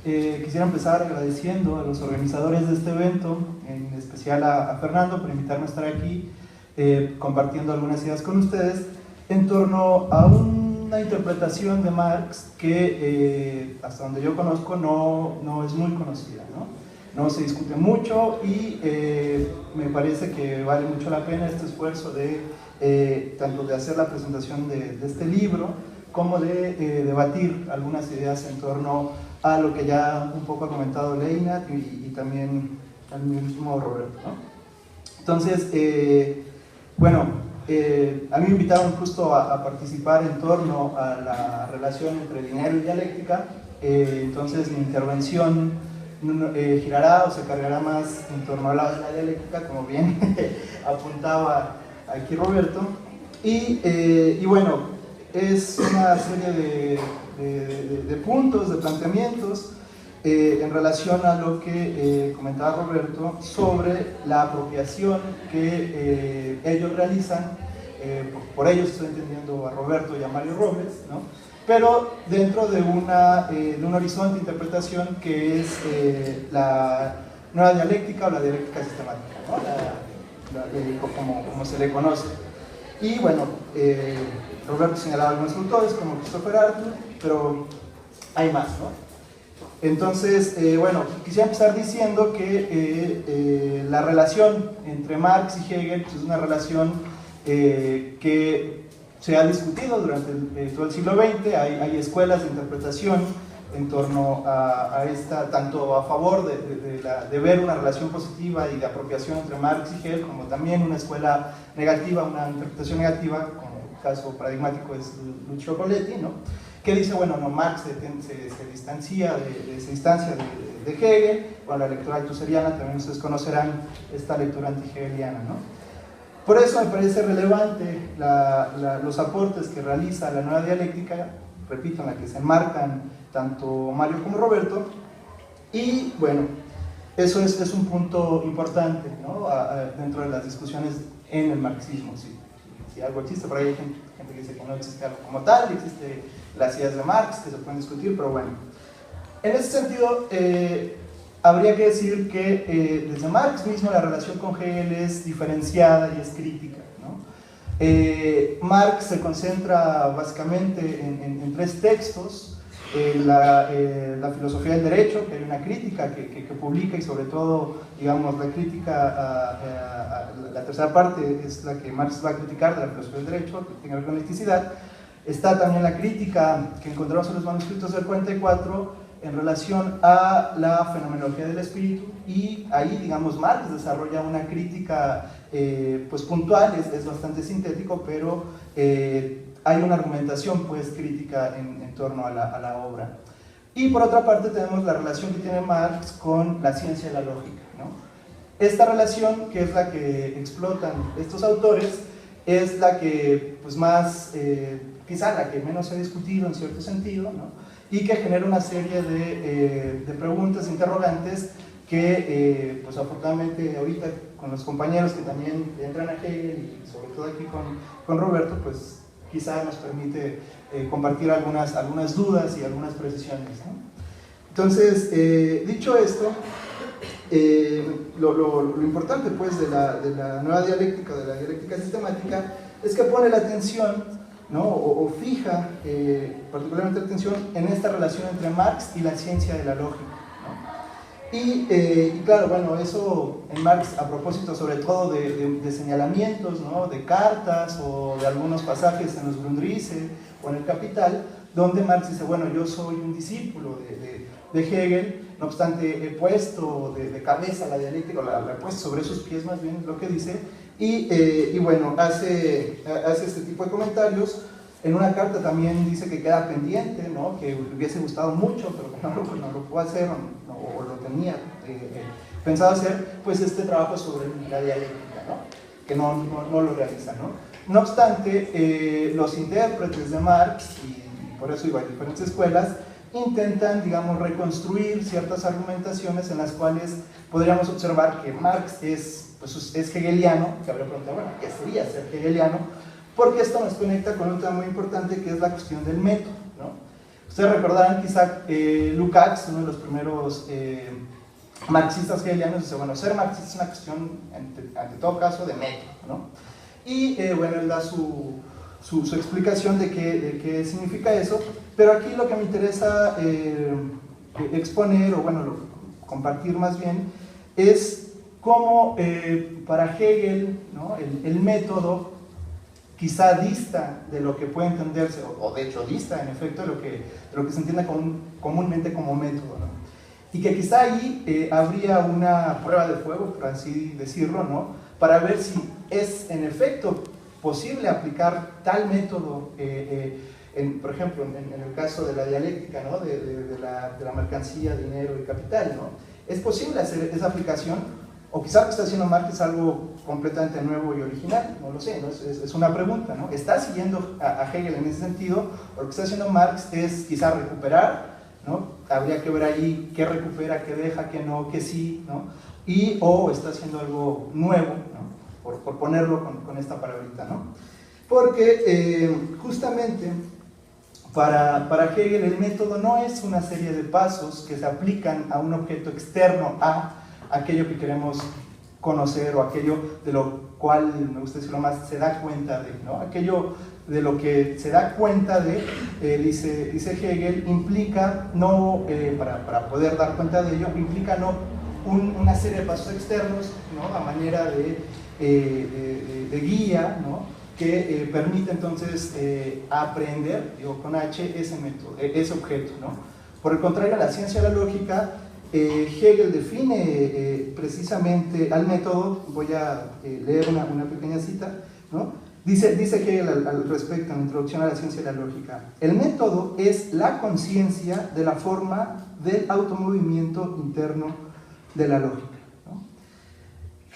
Quisiera empezar agradeciendo a los organizadores de este evento, en especial a Fernando por invitarme a estar aquí, compartiendo algunas ideas con ustedes en torno a una interpretación de Marx que hasta donde yo conozco no es muy conocida, no se discute mucho, y me parece que vale mucho la pena este esfuerzo de tanto de hacer la presentación de este libro como de debatir algunas ideas en torno a lo que ya un poco ha comentado Leinat y también al mismo Roberto, ¿no? Entonces, bueno, a mí me invitaron justo a participar en torno a la relación entre dinero y dialéctica, entonces mi intervención girará o se cargará más en torno a la dialéctica, como bien apuntaba aquí Roberto, y bueno, es una serie de puntos, de planteamientos en relación a lo que comentaba Roberto sobre la apropiación que ellos realizan, por ellos estoy entendiendo a Roberto y a Mario Robles, ¿no? Pero dentro de un horizonte de interpretación que es la nueva dialéctica o la dialéctica sistemática, ¿no? Como se le conoce. Y bueno, Roberto señalaba algunos autores como Christopher Arthur, pero hay más, ¿no? Entonces, bueno, quisiera empezar diciendo que la relación entre Marx y Hegel pues, es una relación que se ha discutido durante todo el siglo XX, hay escuelas de interpretación en torno a esta, tanto a favor de ver una relación positiva y de apropiación entre Marx y Hegel, como también una escuela negativa, una interpretación negativa, como el caso paradigmático es Lucio Coletti, ¿no? Que dice, bueno, no, Marx se distancia se distancia de Hegel, bueno, la lectura althuseriana, también ustedes conocerán esta lectura anti-hegeliana, ¿no? Por eso me parece relevante los aportes que realiza la nueva dialéctica, repito, en la que se enmarcan tanto Mario como Roberto, y bueno, eso es un punto importante, ¿no? Dentro de las discusiones en el marxismo, si algo existe, por ahí hay gente que dice que no existe algo como tal, existe las ideas de Marx que se pueden discutir, pero bueno, en ese sentido habría que decir que desde Marx mismo la relación con Hegel es diferenciada y es crítica, ¿no? Marx se concentra básicamente en 3 textos. La filosofía del derecho, que hay una crítica que publica, y sobre todo, digamos, la crítica la tercera parte es la que Marx va a criticar de la filosofía del derecho, que tiene que ver con la elasticidad. Está también la crítica que encontramos en los manuscritos del 44 en relación a la fenomenología del espíritu, y ahí, digamos, Marx desarrolla una crítica pues puntual, es bastante sintético, pero hay una argumentación pues crítica en torno a la obra. Y por otra parte tenemos la relación que tiene Marx con la ciencia y la lógica, ¿no? Esta relación, que es la que explotan estos autores, es la que pues más, quizá la que menos se ha discutido en cierto sentido, ¿no? Y que genera una serie de preguntas, interrogantes, que pues afortunadamente ahorita con los compañeros que también entran a Hegel, y sobre todo aquí con Roberto, pues quizá nos permite compartir algunas dudas y algunas precisiones, ¿no? Entonces, dicho esto, lo importante pues de la nueva dialéctica, de la dialéctica sistemática, es que pone la atención, ¿no? o fija particularmente la atención en esta relación entre Marx y la ciencia de la lógica, ¿no? Y claro, bueno, eso en Marx, a propósito sobre todo de señalamientos, ¿no? De cartas o de algunos pasajes en los Grundrisse o en el Capital, donde Marx dice, bueno, yo soy un discípulo de Hegel, no obstante he puesto de cabeza la dialéctica, la he puesto sobre sus pies, más bien es lo que dice, y bueno, hace este tipo de comentarios. En una carta también dice que queda pendiente, ¿no? Que le hubiese gustado mucho, pero que no lo pudo hacer, o lo tenía pensado hacer, pues este trabajo sobre la dialéctica, ¿no? Que no lo realiza, ¿no? No obstante, los intérpretes de Marx, y por eso iba a diferentes escuelas, intentan, digamos, reconstruir ciertas argumentaciones en las cuales podríamos observar que Marx es hegeliano, que habría preguntado, bueno, ¿qué sería ser hegeliano? Porque esto nos conecta con un tema muy importante, que es la cuestión del método, ¿no? Ustedes recordarán quizá Lukács, uno de los primeros marxistas hegelianos, dice, bueno, ser marxista es una cuestión, ante todo caso, de método, ¿no? Y bueno, él da su explicación de qué significa eso, pero aquí lo que me interesa exponer, o bueno, compartir más bien, es cómo para Hegel, ¿no? el método quizá dista de lo que puede entenderse, o de hecho dista en efecto de lo que se entiende comúnmente como método, ¿no? Y que quizá ahí habría una prueba de fuego, por así decirlo, ¿no? Para ver si es en efecto posible aplicar tal método, por ejemplo, en el caso de la dialéctica, ¿no? de la mercancía, dinero y capital, ¿no? ¿Es posible hacer esa aplicación? O quizá lo que está haciendo Marx es algo completamente nuevo y original, no lo sé, ¿no? Es una pregunta, ¿no? ¿Está siguiendo a Hegel en ese sentido? O lo que está haciendo Marx es quizá recuperar, ¿no? Habría que ver ahí qué recupera, qué deja, qué no, qué sí, ¿no? O está haciendo algo nuevo, ¿no? Por ponerlo con esta palabrita, ¿no? Porque justamente para Hegel el método no es una serie de pasos que se aplican a un objeto externo a aquello que queremos conocer, o aquello de lo cual, me gusta decirlo más, se da cuenta de, ¿no? Aquello de lo que se da cuenta de, dice Hegel, implica no, para poder dar cuenta de ello, implica no una serie de pasos externos, ¿no? A manera de guía, ¿no? Que permite entonces aprender, digo con H, ese método, ese objeto, ¿no? Por el contrario, la ciencia de la lógica, Hegel define precisamente al método. Voy a leer una pequeña cita, ¿no? Dice Hegel al respecto, en la introducción a la ciencia de la lógica: el método es la conciencia de la forma del automovimiento interno de la lógica, ¿no?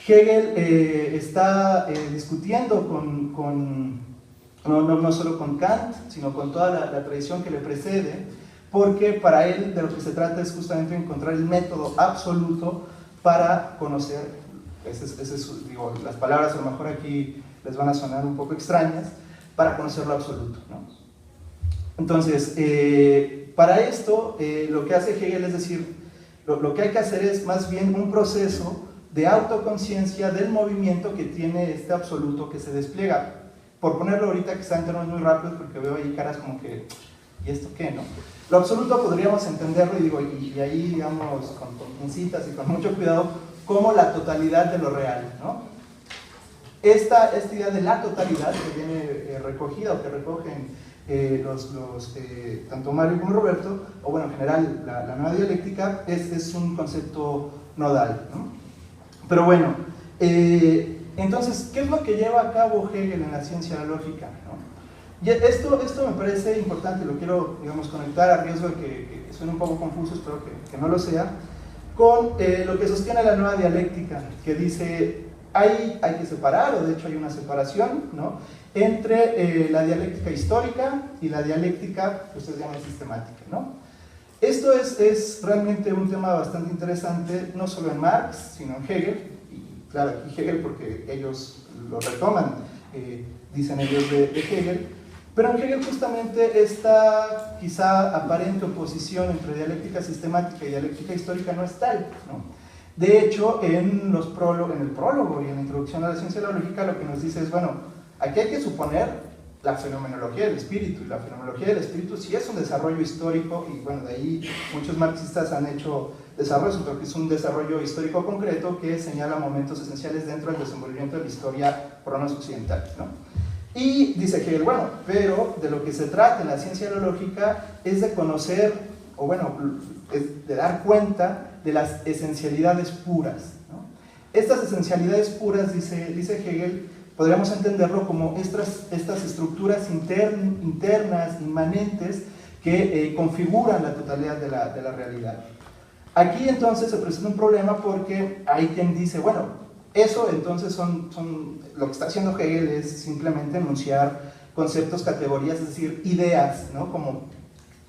Hegel está discutiendo no solo con Kant, sino con toda la tradición que le precede, porque para él de lo que se trata es justamente encontrar el método absoluto para conocer. Digo, las palabras a lo mejor aquí les van a sonar un poco extrañas, para conocer lo absoluto, ¿no? Entonces, para esto, lo que hace Hegel es decir, lo que hay que hacer es más bien un proceso de autoconciencia del movimiento que tiene este absoluto que se despliega. por ponerlo ahorita quizá en términos muy rápidos, porque veo ahí caras como que, ¿y esto qué, no? Lo absoluto podríamos entenderlo, y digo, y ahí, digamos, con pincitas y con mucho cuidado, como la totalidad de lo real, ¿no? Esta idea de la totalidad que viene recogida o que recogen tanto Mario como Roberto, o bueno, en general la nueva dialéctica, es un concepto nodal, ¿no? Pero bueno, entonces, ¿qué es lo que lleva a cabo Hegel en la ciencia de la lógica, ¿no? Y esto me parece importante, lo quiero, digamos, conectar a riesgo de que suene un poco confuso, espero que no lo sea, con lo que sostiene la nueva dialéctica, que dice, hay que separar, o de hecho hay una separación, ¿no?, entre la dialéctica histórica y la dialéctica que ustedes llaman sistemática, ¿no? Esto es realmente un tema bastante interesante, no solo en Marx, sino en Hegel, y claro, aquí Hegel porque ellos lo retoman, dicen ellos de Hegel, pero en Hegel justamente esta quizá aparente oposición entre dialéctica sistemática y dialéctica histórica no es tal, ¿no? De hecho, en el prólogo y en la introducción a la ciencia de la lógica, lo que nos dice es, bueno, aquí hay que suponer la fenomenología del espíritu, y la fenomenología del espíritu sí es un desarrollo histórico, y bueno, de ahí muchos marxistas han hecho desarrollos, pero que es un desarrollo histórico concreto que señala momentos esenciales dentro del desenvolvimiento de la historia cronos-occidental, ¿no? Y dice Hegel, bueno, pero de lo que se trata en la ciencia de la lógica es de conocer, o bueno, es de dar cuenta de las esencialidades puras, ¿no? Estas esencialidades puras, dice Hegel, podríamos entenderlo como estas estructuras internas, inmanentes, que configuran la totalidad de la realidad. Aquí entonces se presenta un problema porque hay quien dice, bueno, eso entonces lo que está haciendo Hegel es simplemente enunciar conceptos, categorías, es decir, ideas, ¿no?, como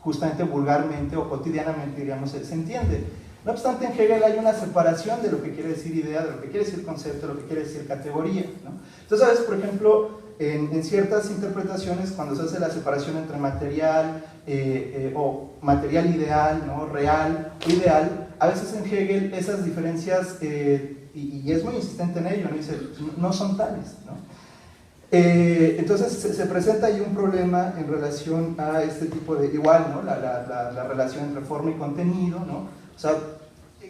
justamente vulgarmente o cotidianamente, diríamos, se entiende. No obstante, en Hegel hay una separación de lo que quiere decir idea, de lo que quiere decir concepto, de lo que quiere decir categoría, ¿no? Entonces, a veces, por ejemplo, en ciertas interpretaciones, cuando se hace la separación entre material o material ideal, ¿no?, real o ideal, a veces en Hegel esas diferencias, y es muy insistente en ello, ¿no?, dice, no son tales, ¿no? Entonces se presenta ahí un problema en relación a este tipo de, igual, ¿no?, la relación entre forma y contenido, ¿no? O sea,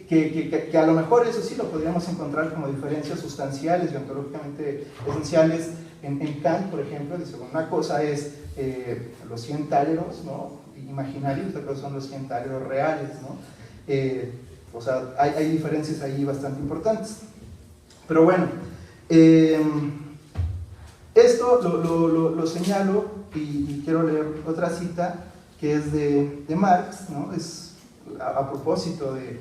que a lo mejor eso sí lo podríamos encontrar como diferencias sustanciales y ontológicamente esenciales en Kant, por ejemplo. Dice, bueno, una cosa es los 100 táleros, ¿no?, imaginarios, otra cosa son los 100 táleros reales, ¿no? O sea, hay diferencias ahí bastante importantes. Pero bueno, esto lo señalo y quiero leer otra cita que es de Marx, ¿no? Es a propósito del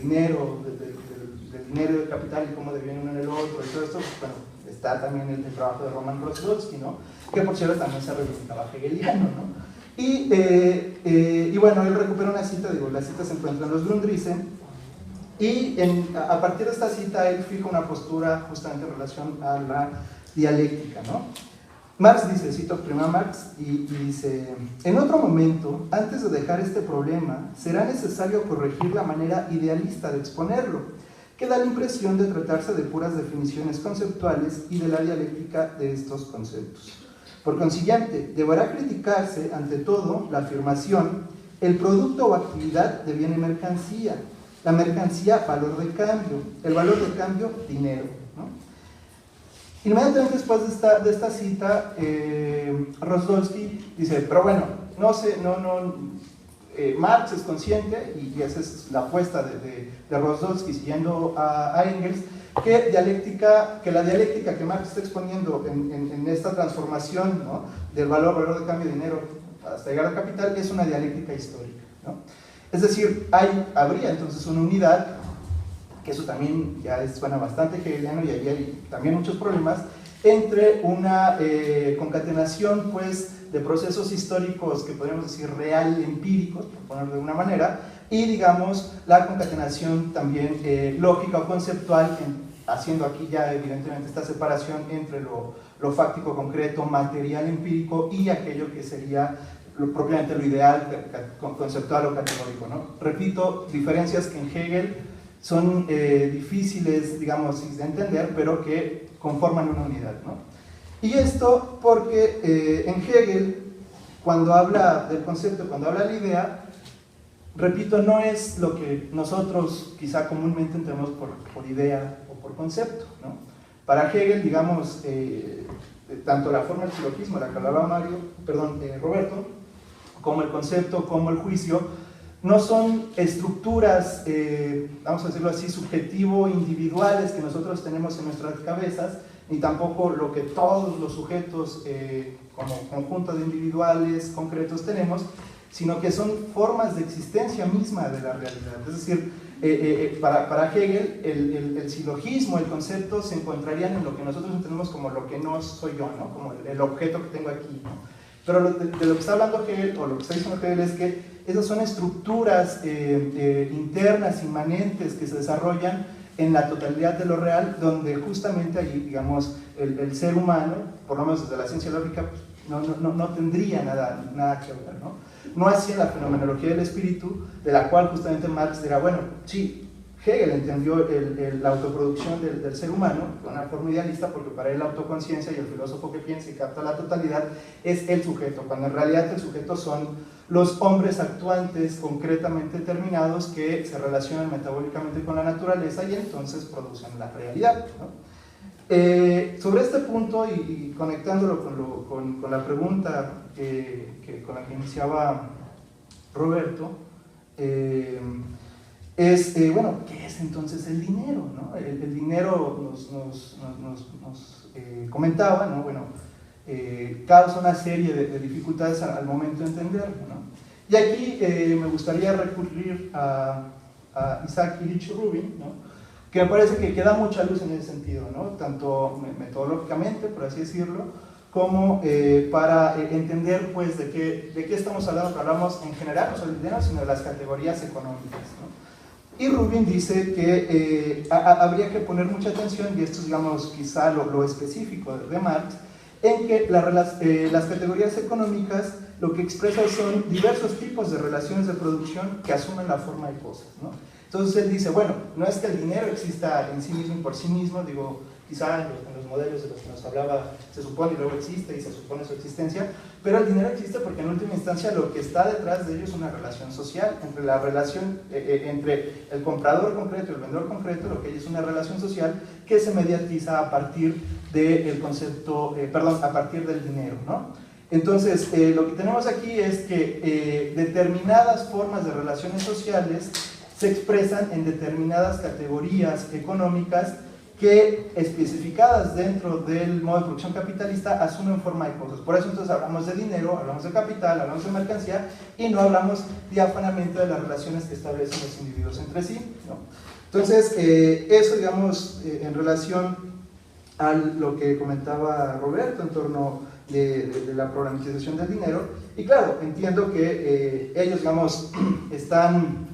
dinero, del dinero y del capital y cómo deviene uno en el otro y todo esto. Bueno, está también el trabajo de Roman Rosdolsky, ¿no?, que por cierto también se reivindicaba hegeliano, ¿no? Y bueno, él recupera una cita, digo, la cita se encuentra en los Grundrisse, y a partir de esta cita él fija una postura justamente en relación a la dialéctica, ¿no? Marx dice, cito primero a Marx, y dice, en otro momento, antes de dejar este problema, será necesario corregir la manera idealista de exponerlo, que da la impresión de tratarse de puras definiciones conceptuales y de la dialéctica de estos conceptos. Por consiguiente, deberá criticarse, ante todo, la afirmación, el producto o actividad deviene mercancía, la mercancía valor de cambio, el valor de cambio dinero, ¿no? Inmediatamente después de esta cita, Rosdolsky dice, pero bueno, Marx es consciente, y esa es la apuesta de Rosdolsky siguiendo a Engels, que la dialéctica que Marx está exponiendo en esta transformación, ¿no?, del valor de cambio de dinero hasta llegar al capital, es una dialéctica histórica, ¿no? Es decir, habría entonces una unidad, que eso también ya suena bastante hegeliano, y ahí hay también muchos problemas, entre una concatenación, pues, de procesos históricos que podríamos decir real empíricos, por ponerlo de una manera, y digamos la concatenación también lógica o conceptual, haciendo aquí ya evidentemente esta separación entre lo fáctico concreto, material empírico, y aquello que sería propiamente lo ideal, conceptual o categórico, ¿no? Repito, diferencias que en Hegel son difíciles, digamos, de entender, pero que conforman una unidad, ¿no? Y esto porque en Hegel, cuando habla del concepto, cuando habla de la idea, repito, no es lo que nosotros quizá comúnmente entendemos por idea o por concepto, ¿no? Para Hegel, digamos, tanto la forma del silogismo, la que hablaba Roberto, como el concepto, como el juicio, no son estructuras, vamos a decirlo así, subjetivo-individuales que nosotros tenemos en nuestras cabezas, ni tampoco lo que todos los sujetos como conjunto de individuales concretos tenemos, sino que son formas de existencia misma de la realidad. Es decir, para Hegel, el silogismo, el concepto, se encontrarían en lo que nosotros entendemos como lo que no soy yo, ¿no? Como el objeto que tengo aquí, ¿no? Pero de lo que está hablando Hegel, o lo que está diciendo Hegel, es que esas son estructuras internas, inmanentes, que se desarrollan en la totalidad de lo real, donde justamente allí, digamos, el ser humano, por lo menos desde la ciencia lógica, no tendría nada que ver, ¿no? No así en la fenomenología del espíritu, de la cual justamente Marx dirá, bueno, sí, Hegel entendió la autoproducción del ser humano de una forma idealista, porque para él la autoconciencia y el filósofo que piensa y capta la totalidad es el sujeto, cuando en realidad el sujeto son los hombres actuantes concretamente determinados que se relacionan metabólicamente con la naturaleza y entonces producen la realidad, ¿no? Sobre este punto y conectándolo con la pregunta con la que iniciaba Roberto, bueno, ¿qué es entonces el dinero, ¿no? El dinero nos comentaba, ¿no? Bueno, causa una serie de dificultades al momento de entenderlo, ¿no? Y aquí me gustaría recurrir a Isaac Illich Rubin, ¿no? Que me parece que da mucha luz en ese sentido, ¿no? Tanto metodológicamente, por así decirlo, como para entender pues, de qué estamos hablando, que hablamos en general, no solo del dinero, sino de las categorías económicas, ¿no? Y Rubin dice que habría que poner mucha atención, y esto es, digamos, quizá lo específico de Marx, en que las categorías económicas lo que expresan son diversos tipos de relaciones de producción que asumen la forma de cosas, ¿no? Entonces él dice, bueno, no es que el dinero exista en sí mismo y por sí mismo, digo, quizá en los modelos de los que nos hablaba se supone y luego existe y se supone su existencia, pero el dinero existe porque en última instancia lo que está detrás de ello es una relación social, entre la relación entre el comprador concreto y el vendedor concreto, lo que hay es una relación social que se mediatiza a partir del concepto, a partir del dinero, ¿no? Entonces, lo que tenemos aquí es que determinadas formas de relaciones sociales se expresan en determinadas categorías económicas que, especificadas dentro del modo de producción capitalista, asumen forma de cosas. Por eso entonces hablamos de dinero, hablamos de capital, hablamos de mercancía y no hablamos diáfanamente de las relaciones que establecen los individuos entre sí, ¿no? Entonces, eso, digamos, en relación a lo que comentaba Roberto en torno de la programización del dinero. Y claro, entiendo que ellos, digamos, están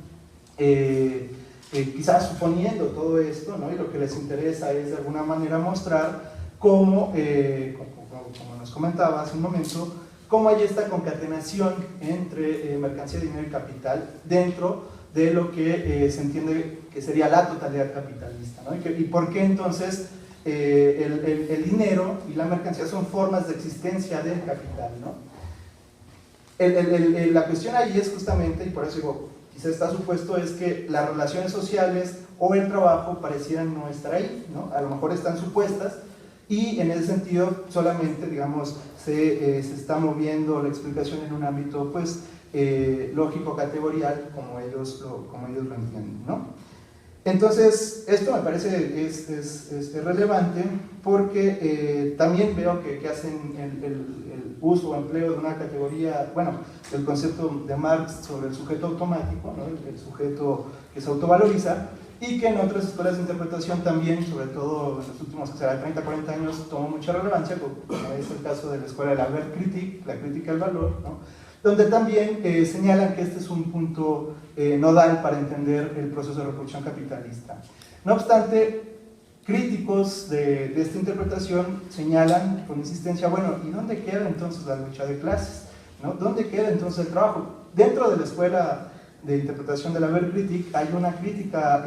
quizás suponiendo todo esto, ¿no? Y lo que les interesa es de alguna manera mostrar cómo, como nos comentaba hace un momento, cómo hay esta concatenación entre mercancía, dinero y capital dentro de lo que se entiende que sería la totalidad capitalista, ¿no? Y por qué entonces el dinero y la mercancía son formas de existencia del capital, ¿no? La cuestión ahí es justamente, y por eso digo, quizá está supuesto, es que las relaciones sociales o el trabajo parecieran no estar ahí, ¿no? A lo mejor están supuestas y en ese sentido solamente, digamos, se está moviendo la explicación en un ámbito pues lógico categorial como ellos lo entienden, ¿no? Entonces, esto me parece es relevante porque también veo que hacen el uso o empleo de una categoría, bueno, el concepto de Marx sobre el sujeto automático, ¿no? El sujeto que se autovaloriza, y que en otras escuelas de interpretación también, sobre todo en los últimos 30, 40 años, tomó mucha relevancia, como es el caso de la escuela de la Wertkritik, la crítica del valor, ¿no? Donde también señalan que este es un punto nodal para entender el proceso de reproducción capitalista. No obstante, críticos de esta interpretación señalan con insistencia, bueno, ¿y dónde queda entonces la lucha de clases? ¿No? ¿Dónde queda entonces el trabajo? Dentro de la escuela de interpretación de la Wertkritik hay una crítica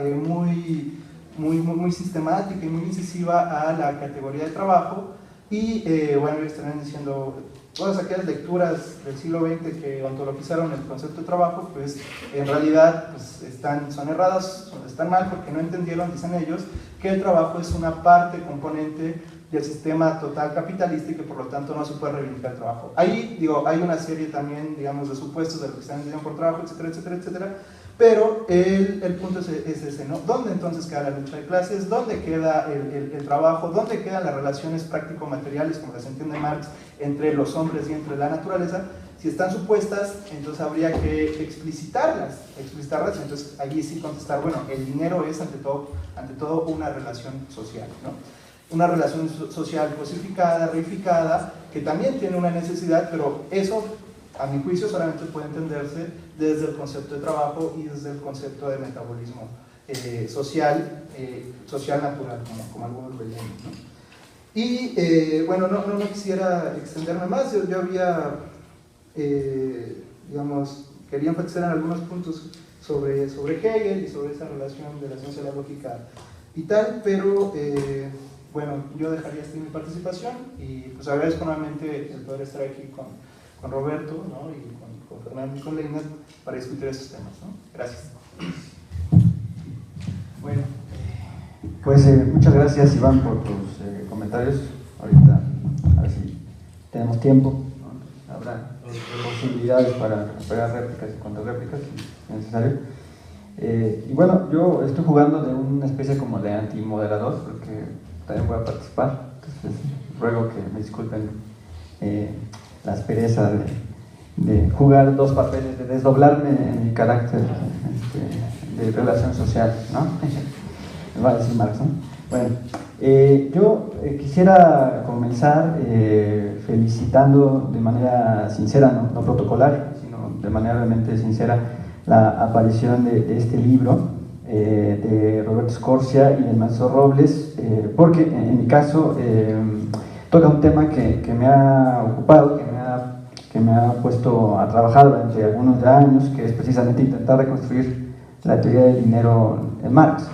muy sistemática y muy incisiva a la categoría de trabajo, y bueno, ellos estarán diciendo todas aquellas lecturas del siglo XX que ontologizaron el concepto de trabajo, pues en realidad pues, son erradas, están mal porque no entendieron, dicen ellos, que el trabajo es una parte, componente del sistema total capitalista y que por lo tanto no se puede reivindicar el trabajo. Ahí, digo, hay una serie también, digamos, de supuestos de lo que están entendiendo por trabajo, etcétera, etcétera, etcétera, pero el punto es ese, ¿no? ¿Dónde entonces queda la lucha de clases? ¿Dónde queda el trabajo? ¿Dónde quedan las relaciones práctico-materiales, como las entiende Marx, entre los hombres y entre la naturaleza? Si están supuestas, entonces habría que explicitarlas, entonces allí sí contestar, bueno, el dinero es ante todo una relación social, ¿no? Una relación social cosificada, reificada, que también tiene una necesidad, pero eso, a mi juicio, solamente puede entenderse desde el concepto de trabajo y desde el concepto de metabolismo social natural, como algunos lo llaman, ¿no? Y bueno, no quisiera extenderme más, yo había, digamos, quería enfatizar en algunos puntos sobre Hegel y sobre esa relación de la ciencia, la lógica y tal, pero bueno, yo dejaría así mi participación y pues agradezco nuevamente el poder estar aquí con Roberto, ¿no? Y con Fernando y con Leinat para discutir esos temas, ¿no? Gracias. Bueno, pues muchas gracias, Iván, por tus comentarios. Ahorita, a ver si tenemos tiempo, ¿no? Habrá posibilidades para pegar réplicas y contrarréplicas si es necesario. Y bueno, yo estoy jugando de una especie como de antimoderador, porque también voy a participar, entonces ruego que me disculpen la aspereza de jugar dos papeles, de desdoblarme en mi carácter de relación social, ¿no? Me va a decir Marx, ¿no? Bueno, yo quisiera comenzar felicitando de manera sincera, no protocolar, sino de manera realmente sincera, la aparición de este libro de Roberto Scorcia y de Manso Robles, porque en mi caso toca un tema que me ha ocupado, que me ha puesto a trabajar durante algunos años, que es precisamente intentar reconstruir la teoría del dinero en Marx.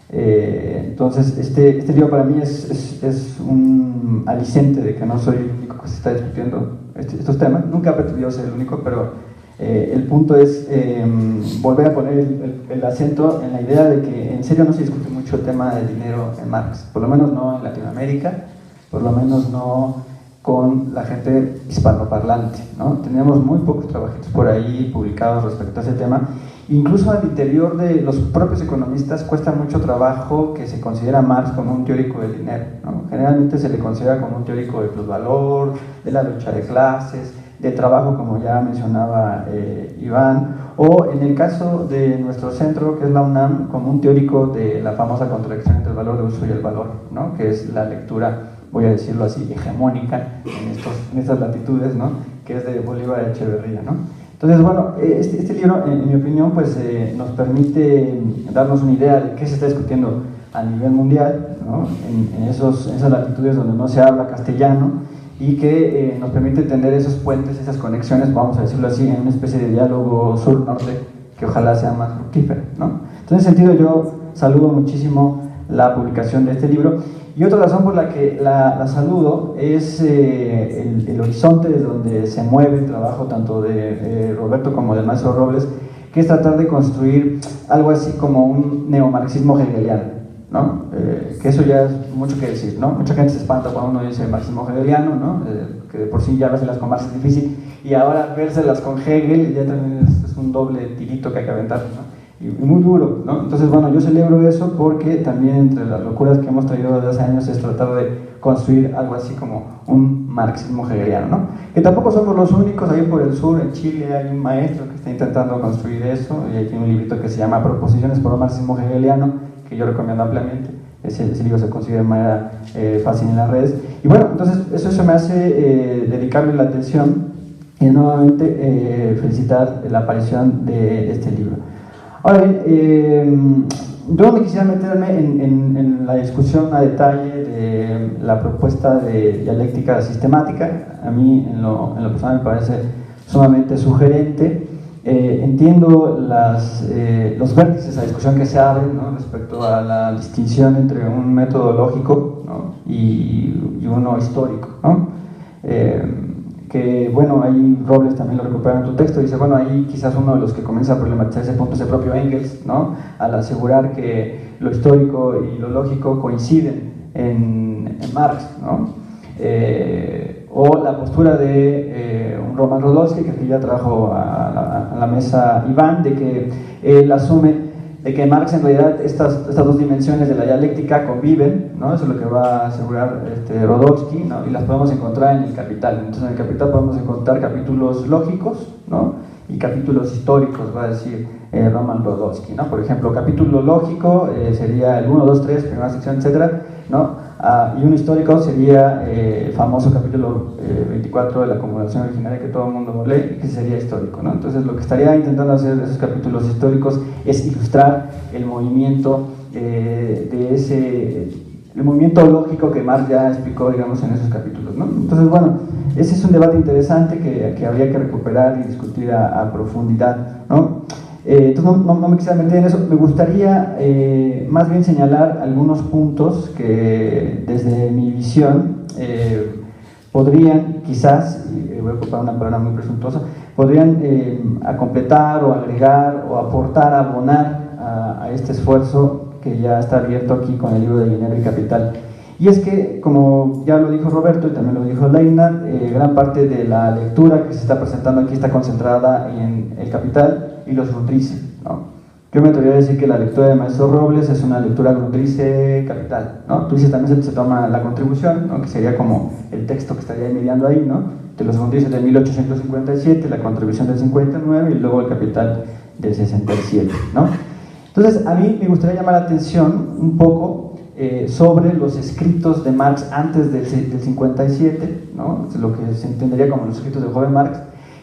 Entonces, este libro para mí es un aliciente de que no soy el único que se está discutiendo estos temas. Nunca he pretendido ser el único, pero el punto es volver a poner el acento en la idea de que en serio no se discute mucho el tema del dinero en Marx, por lo menos no en Latinoamérica, por lo menos no con la gente hispanoparlante, ¿no? Tenemos muy pocos trabajitos por ahí publicados respecto a ese tema. Incluso al interior de los propios economistas cuesta mucho trabajo que se considera Marx como un teórico del dinero, ¿no? Generalmente se le considera como un teórico del plusvalor, de la lucha de clases, de trabajo, como ya mencionaba Iván, o en el caso de nuestro centro, que es la UNAM, como un teórico de la famosa contradicción entre el valor de uso y el valor, ¿no? Que es la lectura, voy a decirlo así, hegemónica en estas latitudes, ¿no? Que es de Bolívar Echeverría, ¿no? Entonces, bueno, este libro, en mi opinión, pues nos permite darnos una idea de qué se está discutiendo a nivel mundial, ¿no? En esas latitudes donde no se habla castellano, y que nos permite entender esos puentes, esas conexiones, vamos a decirlo así, en una especie de diálogo sur-norte que ojalá sea más fructífero, ¿no? Entonces, en ese sentido, yo saludo muchísimo la publicación de este libro, y otra razón por la que la saludo es el horizonte desde donde se mueve el trabajo tanto de Roberto como del maestro Robles, que es tratar de construir algo así como un neomarxismo hegeliano, ¿no? Que eso ya es mucho que decir, ¿no? Mucha gente se espanta cuando uno dice marxismo hegeliano, ¿no? Que de por sí ya verselas con Marx es difícil, y ahora verselas con Hegel ya también es un doble tirito que hay que aventar, ¿no? Y muy duro, ¿no? Entonces, bueno, yo celebro eso porque también entre las locuras que hemos traído desde hace años es tratar de construir algo así como un marxismo hegeliano, ¿no? Que tampoco somos los únicos, ahí por el sur, en Chile, hay un maestro que está intentando construir eso, y ahí tiene un librito que se llama Proposiciones por un marxismo hegeliano, que yo recomiendo ampliamente. Ese libro se consigue de manera fácil en las redes. Y bueno, entonces eso me hace dedicarle la atención y nuevamente felicitar la aparición de este libro. Ahora bien, yo me quisiera meterme en la discusión a detalle de la propuesta de dialéctica sistemática. A mí en lo personal me parece sumamente sugerente entiendo los vértices, la discusión que se abre, ¿no?, respecto a la distinción entre un método lógico, ¿no?, y uno histórico, ¿no? Que bueno, ahí Robles también lo recupera en tu texto, dice, bueno, ahí quizás uno de los que comienza a problematizar ese punto es el propio Engels, ¿no?, al asegurar que lo histórico y lo lógico coinciden en Marx, ¿no? O la postura de un Roman Rodolsky, que aquí ya trajo a la mesa Iván, de que él asume de que Marx en realidad estas dos dimensiones de la dialéctica conviven, ¿no? Eso es lo que va a asegurar Rodolsky, ¿no?, y las podemos encontrar en el Capital. Entonces en el Capital podemos encontrar capítulos lógicos, ¿no?, y capítulos históricos, va a decir Roman Rodolsky, ¿no? Por ejemplo, capítulo lógico sería el 1, 2, 3, primera sección, etcétera, ¿no? Y un histórico sería el famoso capítulo 24 de la acumulación originaria que todo el mundo lee, que sería histórico, ¿no? Entonces lo que estaría intentando hacer esos capítulos históricos es ilustrar el movimiento el movimiento lógico que Marx ya explicó, digamos, en esos capítulos, ¿no? Entonces, bueno, ese es un debate interesante que habría que recuperar y discutir a profundidad, ¿no? Entonces no me quisiera meter en eso. Me gustaría más bien señalar algunos puntos que desde mi visión podrían quizás, y voy a ocupar una palabra muy presuntuosa, podrían completar o agregar o aportar, abonar a este esfuerzo que ya está abierto aquí con el libro de Dinero y Capital. Y es que, como ya lo dijo Roberto y también lo dijo Leinart, gran parte de la lectura que se está presentando aquí está concentrada en el Capital y los Grundrisse, ¿no? Yo me atrevería a decir que la lectura de Maestro Robles es una lectura Grundrisse-Capital, ¿no? Tú dices también se toma la contribución, ¿no?, que sería como el texto que estaría mediando ahí, ¿no?, de los Grundrisse de 1857, la contribución del 59 y luego el Capital del 67, ¿no? Entonces, a mí me gustaría llamar la atención un poco sobre los escritos de Marx antes del 57, ¿no?, lo que se entendería como los escritos del joven Marx,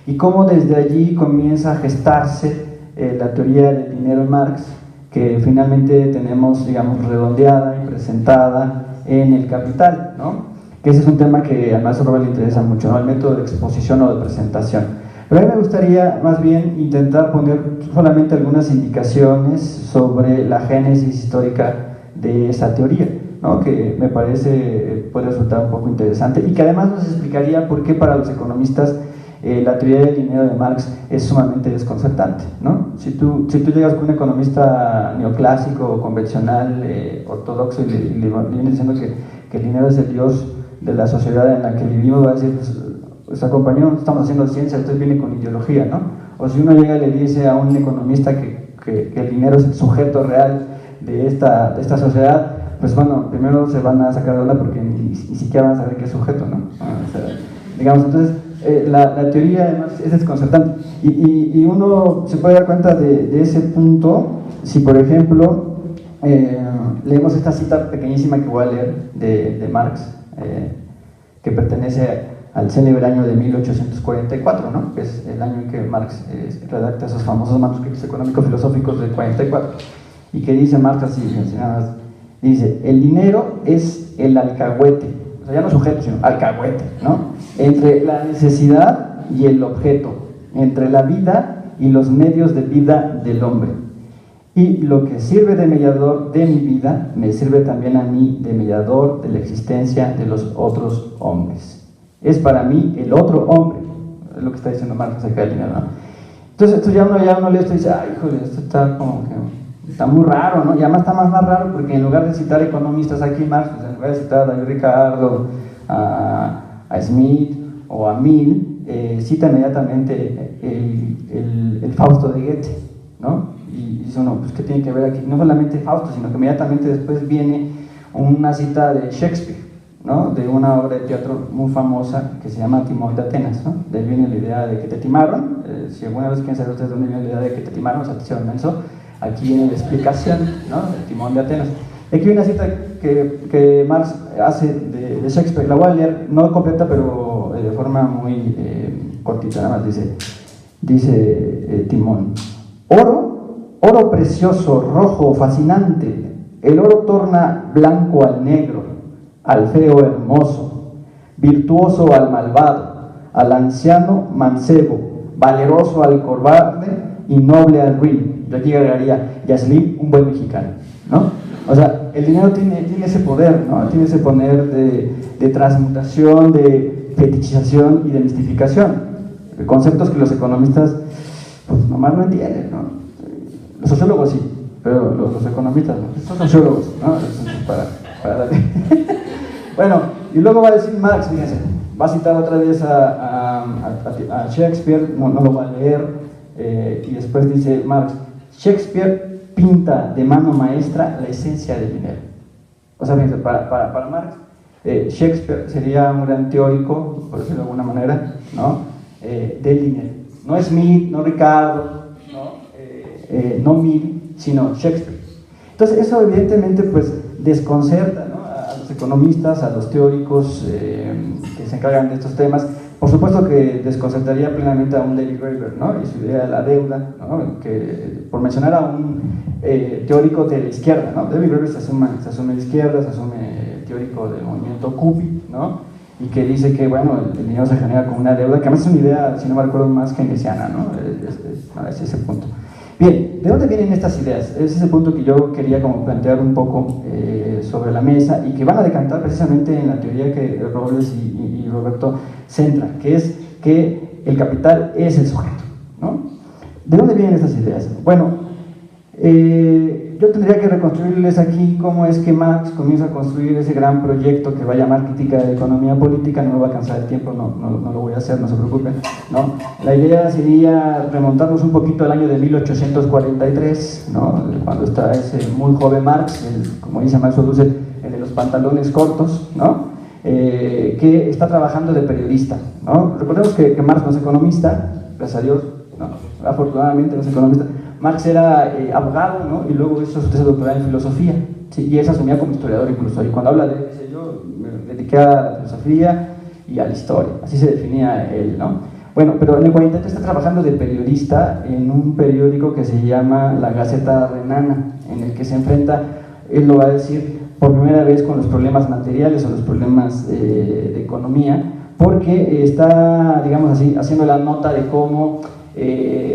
y cómo desde allí comienza a gestarse la teoría del dinero en Marx, que finalmente tenemos, digamos, redondeada y presentada en el Capital, ¿no?, que ese es un tema que al maestro Robert le interesa mucho, ¿no?, el método de exposición o de presentación. Pero a mí me gustaría más bien intentar poner solamente algunas indicaciones sobre la génesis histórica de esa teoría, ¿no?, que me parece puede resultar un poco interesante y que además nos explicaría por qué para los economistas la teoría del dinero de Marx es sumamente desconcertante, ¿no? Si tú llegas con un economista neoclásico o convencional, ortodoxo, y le vienes diciendo que el dinero es el dios de la sociedad en la que vivimos, va a decir, pues compañero, no estamos haciendo ciencia, usted viene con ideología, ¿no? O si uno llega y le dice a un economista que el dinero es el sujeto real de esta sociedad, pues bueno, primero se van a sacar de onda porque ni siquiera van a saber qué es sujeto, ¿no? O sea, digamos, entonces la teoría además es desconcertante y uno se puede dar cuenta de ese punto si, por ejemplo, leemos esta cita pequeñísima que voy a leer de Marx, que pertenece al célebre año de 1844, ¿no?, que es el año en que Marx redacta esos famosos manuscritos económico-filosóficos del 44, y que dice Marx así, nada más, dice, el dinero es el alcahuete, o sea, ya no sujeto, sino alcahuete, ¿no?, entre la necesidad y el objeto, entre la vida y los medios de vida del hombre. Y lo que sirve de mediador de mi vida, me sirve también a mí de mediador de la existencia de los otros hombres. Es para mí el otro hombre, es lo que está diciendo Marx acerca del dinero, ¿no? Entonces esto ya uno lee esto y dice, ay, híjole, esto está como que está muy raro, ¿no? Y además está más raro porque en lugar de citar economistas aquí Marx, pues en lugar de citar a David Ricardo, a Smith o a Mill, cita inmediatamente el Fausto de Goethe, ¿no? Y dice uno, pues ¿qué tiene que ver aquí? No solamente Fausto, sino que inmediatamente después viene una cita de Shakespeare, ¿no?, de una obra de teatro muy famosa que se llama Timón de Atenas, ¿no? De ahí viene la idea de que te timaron. Si alguna vez quieren saber ustedes dónde viene la idea de que te timaron, o sea, te hicieron menso, aquí viene la explicación, ¿no?, del Timón de Atenas. Aquí hay una cita que Marx hace de Shakespeare, la voy a leer, no completa, pero de forma muy cortita, nada más dice Timón: oro precioso, rojo, fascinante, el oro torna blanco al negro, al feo hermoso, virtuoso al malvado, al anciano mancebo, valeroso al cobarde y noble al ruin. Yo aquí agregaría, Yaslim, un buen mexicano, ¿no? O sea, el dinero tiene ese poder, ¿no? Tiene ese poder de transmutación, de fetichización y de mistificación. Conceptos que los economistas, pues, nomás no entienden, ¿no? Los sociólogos sí, pero los economistas no. Son sociólogos, ¿no? Para darle. Bueno, y luego va a decir Marx, fíjense, va a citar otra vez a Shakespeare, no lo va a leer, y después dice Marx, Shakespeare pinta de mano maestra la esencia del dinero. O sea, fíjense, para Marx, Shakespeare sería un gran teórico, por decirlo de alguna manera, ¿no? Del dinero. No Smith, no Ricardo, no Mill, sino Shakespeare. Entonces, eso evidentemente pues desconcerta, ¿no? A los economistas, a los teóricos que se encargan de estos temas. Por supuesto que desconcertaría plenamente a un David Graeber, ¿no? Y su idea de la deuda, ¿no? Que, por mencionar a un teórico de la izquierda, ¿no? David Graeber se asume de izquierda, se asume teórico del movimiento Occupy, ¿no? Y que dice que, bueno, el dinero se genera como una deuda, que además es una idea, si no me recuerdo, más keynesiana, ¿no? Es ese punto. Bien, ¿de dónde vienen estas ideas? Es ese punto que yo quería como plantear un poco sobre la mesa y que van a decantar precisamente en la teoría que Robles y Roberto centran, que es que el capital es el sujeto, ¿no? ¿De dónde vienen estas ideas? Bueno, yo tendría que reconstruirles aquí cómo es que Marx comienza a construir ese gran proyecto que va a llamar Crítica de la Economía Política. No me va a cansar el tiempo, no lo voy a hacer, no se preocupen, ¿no? La idea sería remontarnos un poquito al año de 1843, ¿no? Cuando está ese muy joven Marx, como dice Marx Dussel, el de los pantalones cortos, ¿no? Que está trabajando de periodista, ¿no? Recordemos que Marx no es economista, gracias a Dios, ¿no? Afortunadamente no es economista. Marx era abogado, ¿no? Y luego hizo su tesis doctoral en filosofía, ¿sí? Y él se asumía como historiador incluso. Y cuando habla de él, dice, yo me dediqué a la filosofía y a la historia, así se definía él, ¿no? Bueno, pero en el 43 está trabajando de periodista en un periódico que se llama La Gaceta Renana, en el que se enfrenta, él lo va a decir, por primera vez con los problemas materiales o los problemas de economía, porque está, digamos así, haciendo la nota de cómo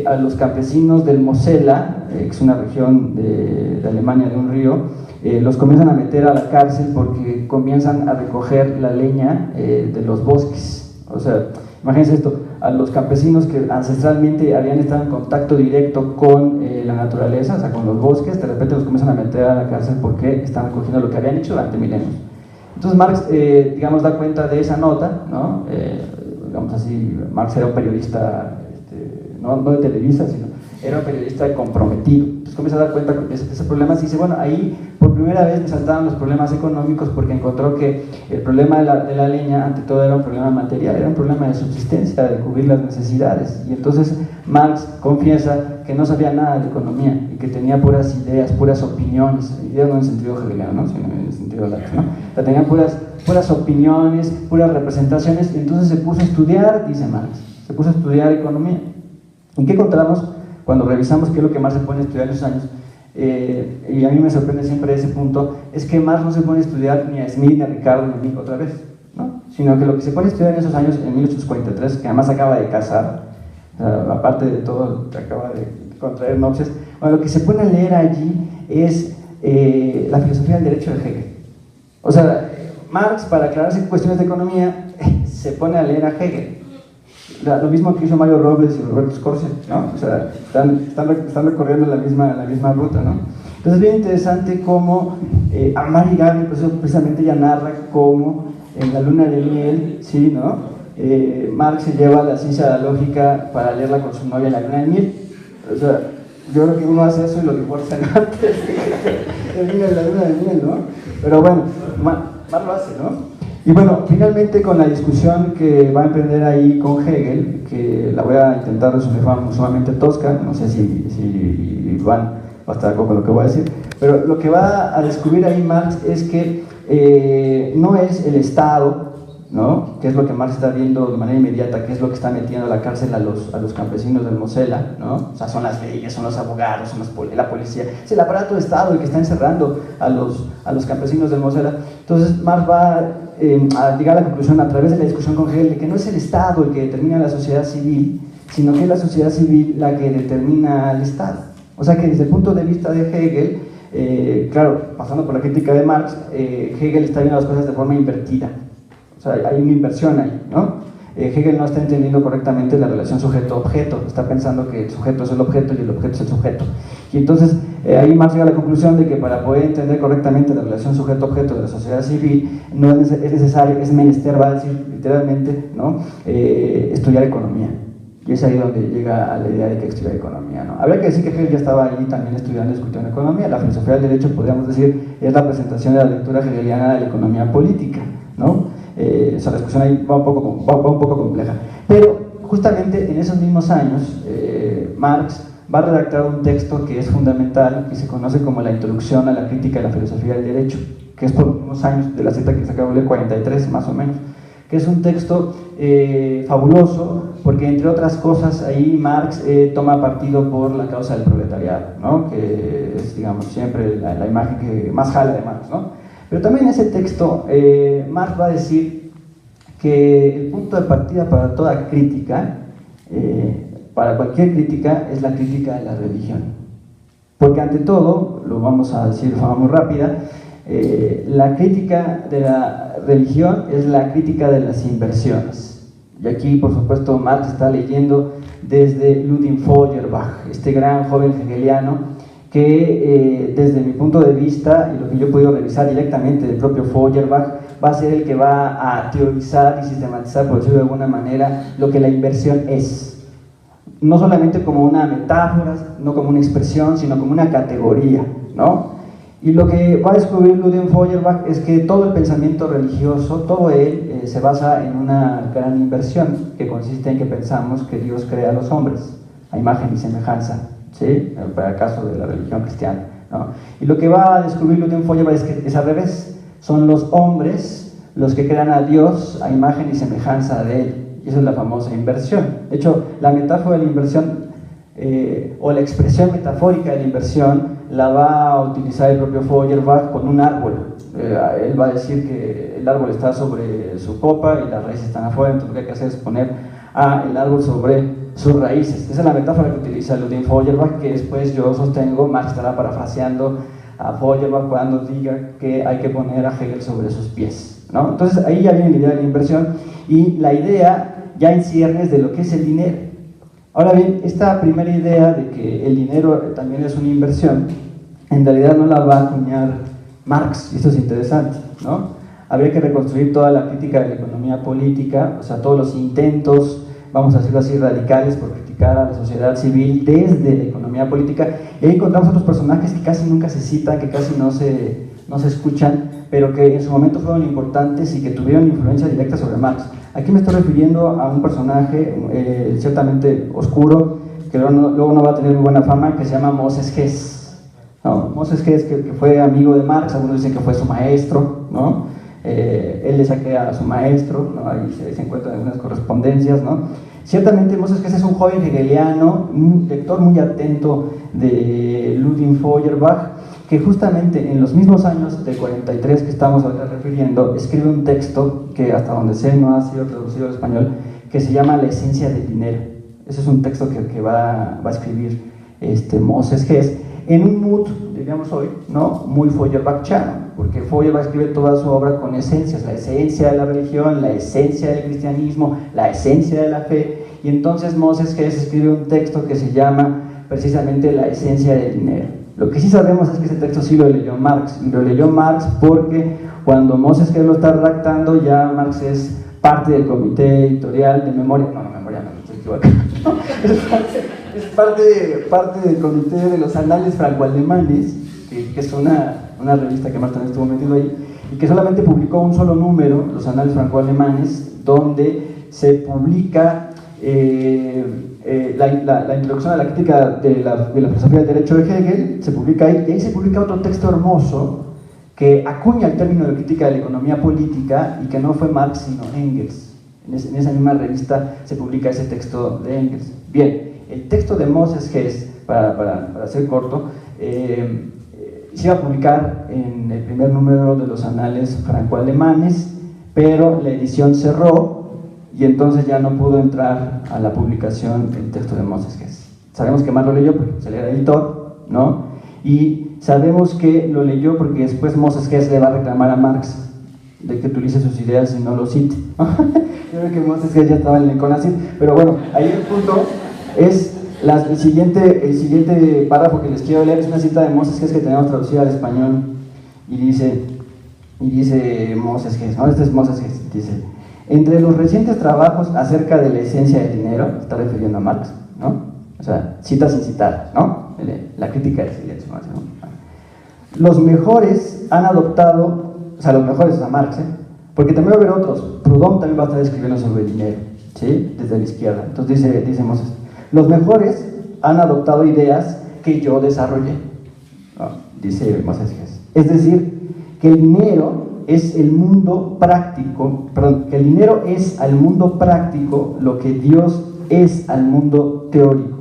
a los campesinos del Mosela, que es una región de Alemania, de un río, los comienzan a meter a la cárcel porque comienzan a recoger la leña de los bosques. O sea, imagínense esto, a los campesinos que ancestralmente habían estado en contacto directo con la naturaleza, o sea, con los bosques, de repente los comienzan a meter a la cárcel porque están recogiendo lo que habían hecho durante milenios. Entonces Marx, digamos, da cuenta de esa nota, ¿no? Digamos así, Marx era un periodista, no de Televisa, sino era un periodista comprometido. Entonces comienza a dar cuenta de ese problema y dice, bueno, ahí por primera vez me saltaban los problemas económicos porque encontró que el problema de la leña ante todo era un problema material, era un problema de subsistencia, de cubrir las necesidades. Y entonces Marx confiesa que no sabía nada de economía y que tenía puras ideas, puras opiniones, ideas no en el sentido hegeliano, sino en el sentido laico, ¿no? O sea, tenían puras opiniones, puras representaciones, y entonces se puso a estudiar, dice Marx, se puso a estudiar economía. ¿Y qué encontramos cuando revisamos qué es lo que Marx se pone a estudiar en esos años? Y a mí me sorprende siempre ese punto, es que Marx no se pone a estudiar ni a Smith, ni a Ricardo, ni a Mill otra vez, ¿no? Sino que lo que se pone a estudiar en esos años, en 1843, que además acaba de casar, aparte de todo, acaba de contraer nupcias, bueno, lo que se pone a leer allí es la filosofía del derecho de Hegel. O sea, Marx, para aclararse cuestiones de economía, se pone a leer a Hegel. Lo mismo que hizo Mario Robles y Roberto Scorcia, ¿no? O sea, están recorriendo la misma ruta, ¿no? Entonces es bien interesante cómo Amari Garni, precisamente ella narra cómo en La luna de miel, ¿sí, no? Marx se lleva la ciencia de la lógica para leerla con su novia en La luna de miel. O sea, yo creo que uno hace eso y lo divorcian antes de La luna de miel, ¿no? Pero bueno, Marx lo hace, ¿no? Y bueno, finalmente con la discusión que va a emprender ahí con Hegel, que la voy a intentar resumir sumamente tosca, no sé si Iván va a estar con lo que voy a decir, pero lo que va a descubrir ahí Marx es que no es el Estado, ¿no? Que es lo que Marx está viendo de manera inmediata, que es lo que está metiendo a la cárcel a los campesinos del Mosela, ¿no? O sea, son las leyes, son los abogados, son la policía, es el aparato de Estado el que está encerrando a los campesinos del Mosela. Entonces Marx va a llegar a la conclusión a través de la discusión con Hegel de que no es el Estado el que determina la sociedad civil, sino que es la sociedad civil la que determina al Estado. O sea que desde el punto de vista de Hegel, claro, pasando por la crítica de Marx, Hegel está viendo las cosas de forma invertida. O sea, hay una inversión ahí, ¿no? Hegel no está entendiendo correctamente la relación sujeto-objeto, está pensando que el sujeto es el objeto y el objeto es el sujeto. Y entonces ahí Marx llega a la conclusión de que para poder entender correctamente la relación sujeto-objeto de la sociedad civil, no es necesario, es menester, va a decir literalmente, ¿no? Estudiar economía. Y es ahí donde llega a la idea de que estudiar economía, ¿no? Habría que decir que Hegel ya estaba ahí también estudiando y discutiendo economía. La filosofía del derecho, podríamos decir, es la presentación de la lectura hegeliana de la economía política, ¿no? O sea, la discusión ahí va un poco compleja. Pero justamente en esos mismos años, Marx va a redactar un texto que es fundamental, que se conoce como la Introducción a la Crítica de la Filosofía del Derecho, que es por unos años de la cita que se acabó de leer, 43 más o menos, que es un texto fabuloso, porque entre otras cosas ahí Marx toma partido por la causa del proletariado, ¿no? Que es, digamos, siempre la imagen que más jala de Marx, ¿no? Pero también en ese texto Marx va a decir que el punto de partida para toda crítica, para cualquier crítica, es la crítica de la religión. Porque ante todo, lo vamos a decir de forma muy rápida, la crítica de la religión es la crítica de las inversiones. Y aquí, por supuesto, Marx está leyendo desde Ludwig Feuerbach, este gran joven hegeliano, que desde mi punto de vista, y lo que yo he podido revisar directamente del propio Feuerbach, va a ser el que va a teorizar y sistematizar, por decirlo de alguna manera, lo que la inversión es. No solamente como una metáfora, no como una expresión, sino como una categoría, ¿no? Y lo que va a descubrir Ludwig Feuerbach es que todo el pensamiento religioso, todo él, se basa en una gran inversión, que consiste en que pensamos que Dios crea a los hombres a imagen y semejanza, ¿sí? Para el caso de la religión cristiana, ¿no? Y lo que va a descubrir Ludwig Feuerbach es que es al revés, son los hombres los que crean a Dios a imagen y semejanza de él, y esa es la famosa inversión. De hecho, la metáfora de la inversión, o la expresión metafórica de la inversión, la va a utilizar el propio Feuerbach con un árbol. Él va a decir que el árbol está sobre su copa y las raíces están afuera, entonces lo que hay que hacer es poner el árbol sobre sus raíces. Esa es la metáfora que utiliza Ludwig Feuerbach, que después yo sostengo, Marx estará parafraseando a Feuerbach cuando diga que hay que poner a Hegel sobre sus pies, ¿no? Entonces ahí ya viene la idea de la inversión y la idea ya en ciernes de lo que es el dinero. Ahora bien, esta primera idea de que el dinero también es una inversión, en realidad no la va a acuñar Marx, y esto es interesante, ¿no? Habría que reconstruir toda la crítica de la economía política, o sea, todos los intentos, vamos a decirlo así, radicales por criticar a la sociedad civil desde la economía política, y ahí encontramos otros personajes que casi nunca se citan, que casi no se escuchan, pero que en su momento fueron importantes y que tuvieron influencia directa sobre Marx. Aquí me estoy refiriendo a un personaje ciertamente oscuro, que luego no va a tener muy buena fama, que se llama Moses Hess, ¿no? Moses Hess, que fue amigo de Marx, algunos dicen que fue su maestro, ¿no? Él le saquea a su maestro, ¿no? Ahí se encuentran algunas correspondencias, ¿no? Ciertamente Moses Hess es un joven hegeliano, un lector muy atento de Ludwig Feuerbach, que justamente en los mismos años del 43 que estamos refiriendo, escribe un texto que hasta donde sé no ha sido traducido al español, que se llama La esencia del dinero. Ese es un texto que va a escribir Moses Hess en un mood, diríamos hoy, ¿no? Muy Feuerbachiano, porque Feuerbach escribe toda su obra con esencias, la esencia de la religión, la esencia del cristianismo, la esencia de la fe, y entonces Moses Hess escribe un texto que se llama precisamente La esencia del dinero. Lo que sí sabemos es que ese texto sí lo leyó Marx, y lo leyó Marx porque cuando Moses Hess lo está redactando, ya Marx es parte del comité editorial de memoria, no, estoy equivocado, es parte del comité de los anales franco-alemanes, que es una revista que Marx también estuvo metido ahí, y que solamente publicó un solo número, los anales franco-alemanes, donde se publica la introducción a la crítica de la filosofía del derecho de Hegel, se publica ahí, y ahí se publica otro texto hermoso que acuña el término de crítica de la economía política y que no fue Marx sino Engels. En esa misma revista se publica ese texto de Engels. Bien, el texto de Moses Hess, para ser corto, se iba a publicar en el primer número de los anales franco-alemanes, pero la edición cerró y entonces ya no pudo entrar a la publicación el texto de Moses Hess. Sabemos que Marx lo leyó porque él era editor, ¿no? Y sabemos que lo leyó porque después Moses Hess le va a reclamar a Marx de que utilice sus ideas y no lo cite. Yo creo que Moses Hess ya estaba en el CONACYT, pero bueno, ahí el punto es el siguiente párrafo que les quiero leer, es una cita de Moses Hess que tenemos traducida al español, y dice Moses Hess, ¿no? Este es Moses Hess, dice: entre los recientes trabajos acerca de la esencia del dinero, está refiriendo a Marx, ¿no? O sea, cita sin citar, ¿no? La crítica del silencio, ¿no? Los mejores han adoptado, o sea, los mejores a Marx, porque también va a haber otros. Proudhon también va a estar escribiendo sobre el dinero, ¿sí? Desde la izquierda. Entonces dice Moses: los mejores han adoptado ideas que yo desarrollé, ¿no? Dice Moses Hess. Es decir, que el dinero es el mundo práctico, que el dinero es al mundo práctico lo que Dios es al mundo teórico,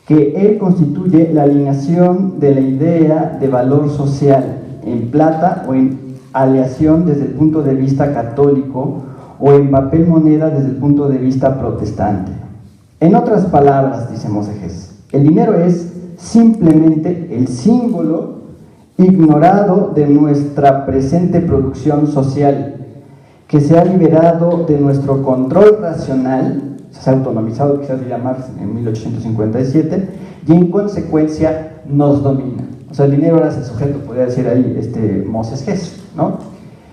que él constituye la alineación de la idea de valor social en plata o en aleación desde el punto de vista católico o en papel moneda desde el punto de vista protestante. En otras palabras, dice Moses Hess, el dinero es simplemente el símbolo ignorado de nuestra presente producción social, que se ha liberado de nuestro control racional, se ha autonomizado, quizás diría Marx en 1857, y en consecuencia nos domina. O sea, el dinero era el sujeto, podría decir ahí Moses Hess, ¿no?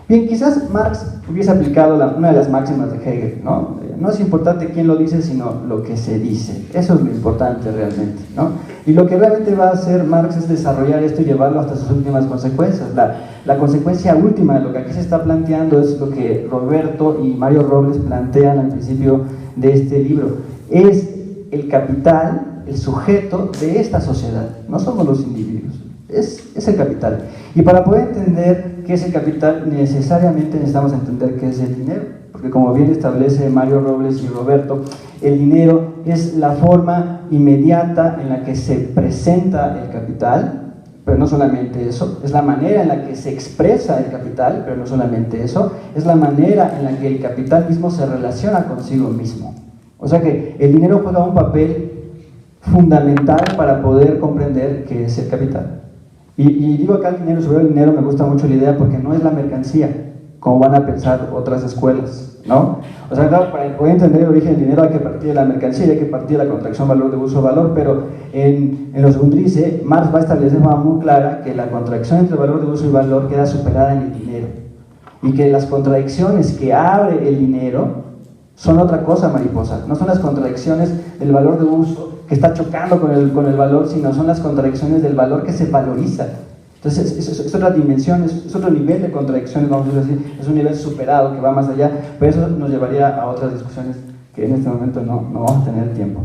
Bien, quizás Marx hubiese aplicado una de las máximas de Hegel, ¿no? No es importante quién lo dice, sino lo que se dice. Eso es lo importante realmente, ¿no? Y lo que realmente va a hacer Marx es desarrollar esto y llevarlo hasta sus últimas consecuencias. La consecuencia última de lo que aquí se está planteando es lo que Roberto y Mario Robles plantean al principio de este libro. Es el capital, el sujeto de esta sociedad, no somos los individuos. Es el capital. Y para poder entender qué es el capital, necesariamente necesitamos entender qué es el dinero, porque como bien establece Mario Robles y Roberto, el dinero es la forma inmediata en la que se presenta el capital, pero no solamente eso, es la manera en la que se expresa el capital, pero no solamente eso, es la manera en la que el capital mismo se relaciona consigo mismo. O sea que el dinero juega un papel fundamental para poder comprender qué es el capital. Y digo acá el dinero, sobre el dinero me gusta mucho la idea porque no es la mercancía, como van a pensar otras escuelas, ¿no? O sea, claro, para poder entender el origen del dinero hay que partir de la mercancía, hay que partir de la contracción valor de uso valor, pero en los Grundrisse, Marx va a establecer de forma muy clara que la contracción entre valor de uso y valor queda superada en el dinero, y que las contradicciones que abre el dinero son otra cosa, mariposa, no son las contradicciones del valor de uso que está chocando con el valor, sino son las contradicciones del valor que se valoriza. Entonces es otra dimensión, es otro nivel de contradicciones, vamos a decir así, es un nivel superado que va más allá, pero eso nos llevaría a otras discusiones que en este momento no vamos a tener tiempo.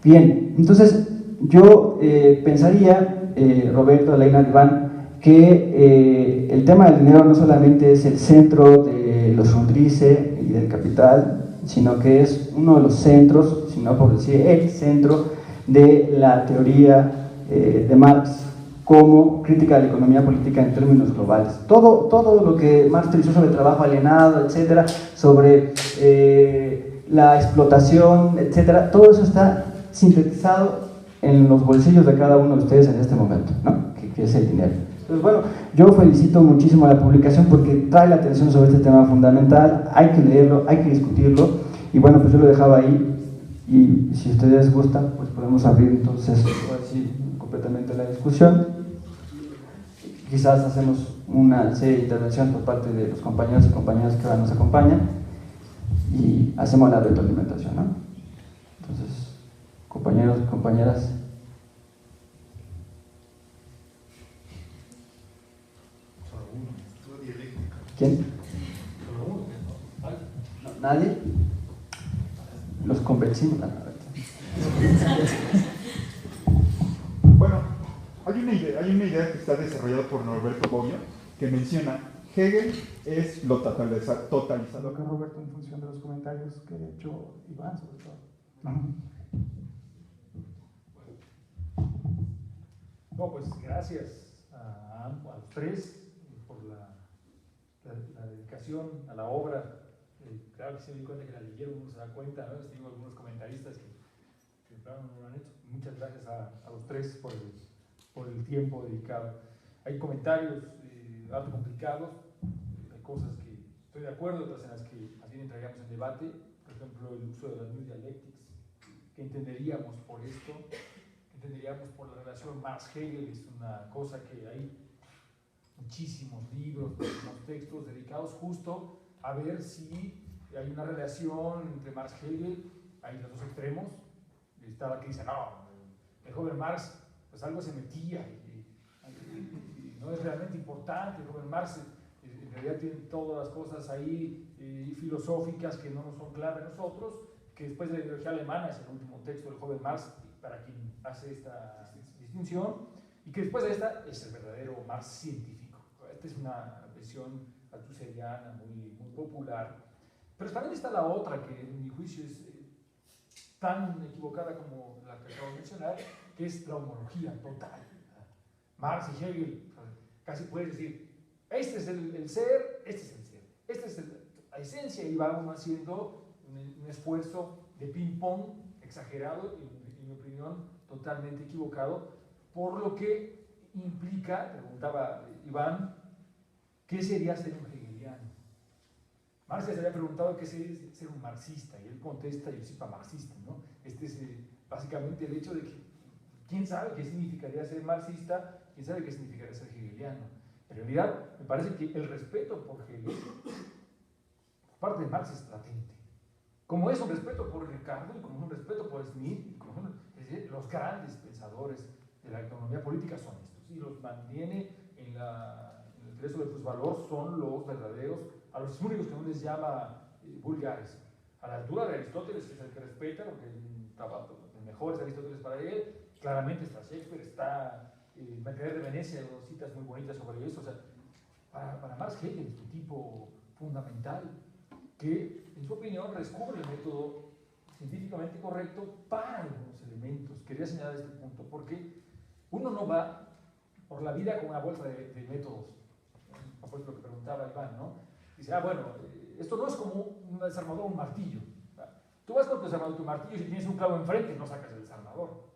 Bien, entonces yo pensaría, Roberto, Aleina, Iván, que el tema del dinero no solamente es el centro de los Grundrisse y del capital, sino que es uno de los centros, si no por decir el centro, de la teoría de Marx como crítica de la economía política en términos globales. Todo lo que Marx utilizó sobre el trabajo alienado, etcétera, sobre la explotación, etcétera, todo eso está sintetizado en los bolsillos de cada uno de ustedes en este momento, ¿no? Que es el dinero. Entonces, bueno, yo felicito muchísimo a la publicación porque trae la atención sobre este tema fundamental, hay que leerlo, hay que discutirlo, y bueno, pues yo lo dejaba ahí, y si ustedes gustan, pues podemos abrir entonces, así, completamente la discusión. Quizás hacemos una serie de intervenciones por parte de los compañeros y compañeras que ahora nos acompañan, y hacemos la retroalimentación, ¿no? Entonces, compañeros y compañeras. ¿Quién? No, ¿nadie? Los convencimos. Bueno, hay una idea que está desarrollada por Norberto Bobbio que menciona Hegel es lo totalizado. Lo que Roberto, en función de los comentarios que ha hecho Iván, sobre todo. No, pues gracias a los tres por la dedicación a la obra Claro que sí me di cuenta que la leyeron, uno se da cuenta, ¿no? Tengo algunos comentaristas que claro, no lo han hecho. Muchas gracias a los tres por el tiempo dedicado. Hay comentarios algo complicados, hay cosas que estoy de acuerdo, otras en las que más bien entraríamos en debate, por ejemplo, el uso de las New Dialectics, que entenderíamos por esto, que entenderíamos por la relación Marx-Hegel, es una cosa que hay muchísimos libros, muchísimos textos dedicados justo a ver si hay una relación entre Marx y Hegel. Hay los dos extremos. Está la que dice, no, el joven Marx pues algo se metía y no es realmente importante. El joven Marx en realidad tiene todas las cosas ahí filosóficas que no nos son claras a nosotros, que después de la ideología alemana es el último texto del joven Marx para quien hace esta distinción, y que después de esta es el verdadero Marx científico. Esta es una versión althusserliana muy popular, pero también está la otra que en mi juicio es tan equivocada como la que acabo de mencionar, que es la homología total. Marx y Hegel, casi puedes decir, este es el ser, este es el ser, esta es la esencia, y va uno haciendo un esfuerzo de ping-pong exagerado y, en mi opinión, totalmente equivocado, por lo que implica, preguntaba Iván, ¿qué sería ser un hegeliano? Marx se había preguntado qué sería ser un marxista, y él contesta, yo soy marxista, ¿no? Este es básicamente el hecho de que, ¿quién sabe qué significaría ser marxista? ¿Quién sabe qué significaría ser hegeliano? En realidad, me parece que el respeto por Hegel, por parte de Marx, es latente. Como es un respeto por Ricardo, y como es un respeto por Smith, es decir, los grandes pensadores de la economía política son estos, y los mantiene en el teoría sobre el plusvalor, son los verdaderos, a los únicos que uno les llama vulgares. A la altura de Aristóteles, que es el que respeta, porque el mejor es Aristóteles para él, claramente está Shakespeare, está Mercader de Venecia, dos citas muy bonitas sobre eso. O sea, para Marx, Hegel es un tipo fundamental que, en su opinión, descubre el método científicamente correcto para algunos elementos. Quería señalar este punto porque uno no va por la vida con una bolsa de métodos, a lo que preguntaba Iván, ¿no? Dice, bueno, esto no es como un desarmador o un martillo. Tú vas con tu desarmador, tu martillo, y si tienes un clavo enfrente, no sacas el desarmador.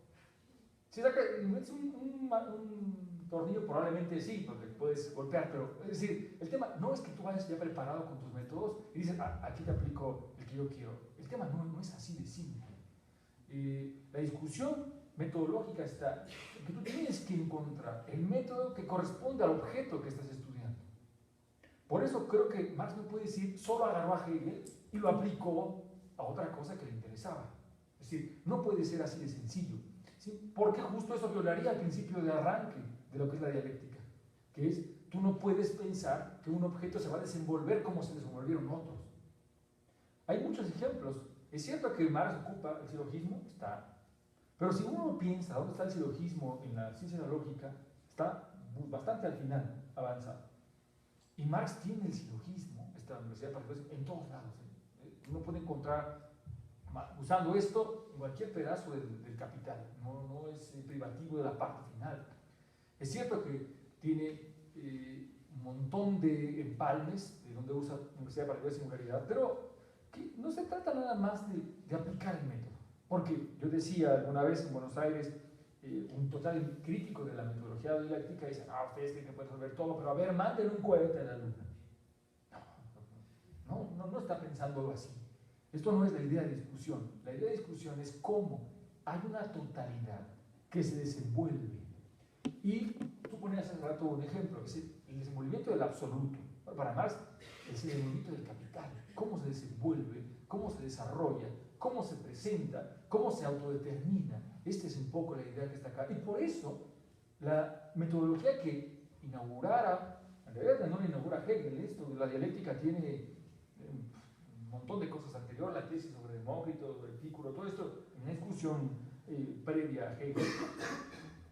Si sacas un tornillo, probablemente sí, porque puedes golpear, pero es decir, el tema no es que tú vayas ya preparado con tus métodos y dices, aquí te aplico el que yo quiero. El tema no es así de simple. La discusión metodológica está en que tú tienes que encontrar el método que corresponde al objeto que estás estudiando. Por eso creo que Marx no puede decir, solo agarró a Hegel y lo aplicó a otra cosa que le interesaba. Es decir, no puede ser así de sencillo, ¿sí? Porque justo eso violaría el principio de arranque de lo que es la dialéctica, que es, tú no puedes pensar que un objeto se va a desenvolver como se desenvolvieron otros. Hay muchos ejemplos. Es cierto que Marx ocupa el silogismo, está, pero si uno piensa dónde está el silogismo en la ciencia de la lógica, está bastante al final, avanzado. Y Marx tiene el silogismo, esta universidad en todos lados. Uno puede encontrar, usando esto, en cualquier pedazo del Capital, no es privativo de la parte final. Es cierto que tiene un montón de empalmes, de donde usa la Universidad para la Singularidad, pero que no se trata nada más de aplicar el método. Porque yo decía alguna vez en Buenos Aires, un total crítico de la metodología dialéctica dice, ustedes creen que pueden resolver todo, pero a ver, manden un cohete a la luna. No está pensando así. Esto no es la idea de discusión. La idea de discusión es cómo hay una totalidad que se desenvuelve. Y tú ponías hace rato un ejemplo, que es el desenvolvimiento del absoluto. Para Marx, es el desenvolvimiento del capital. Cómo se desenvuelve, cómo se desarrolla, cómo se presenta, cómo se autodetermina. Esta es un poco la idea que está acá. Y por eso, la metodología que inaugurara, en realidad no la inaugura Hegel, esto de la dialéctica tiene un montón de cosas anteriores, la tesis sobre Demócrito, sobre Epicuro, todo esto en una discusión previa a Hegel.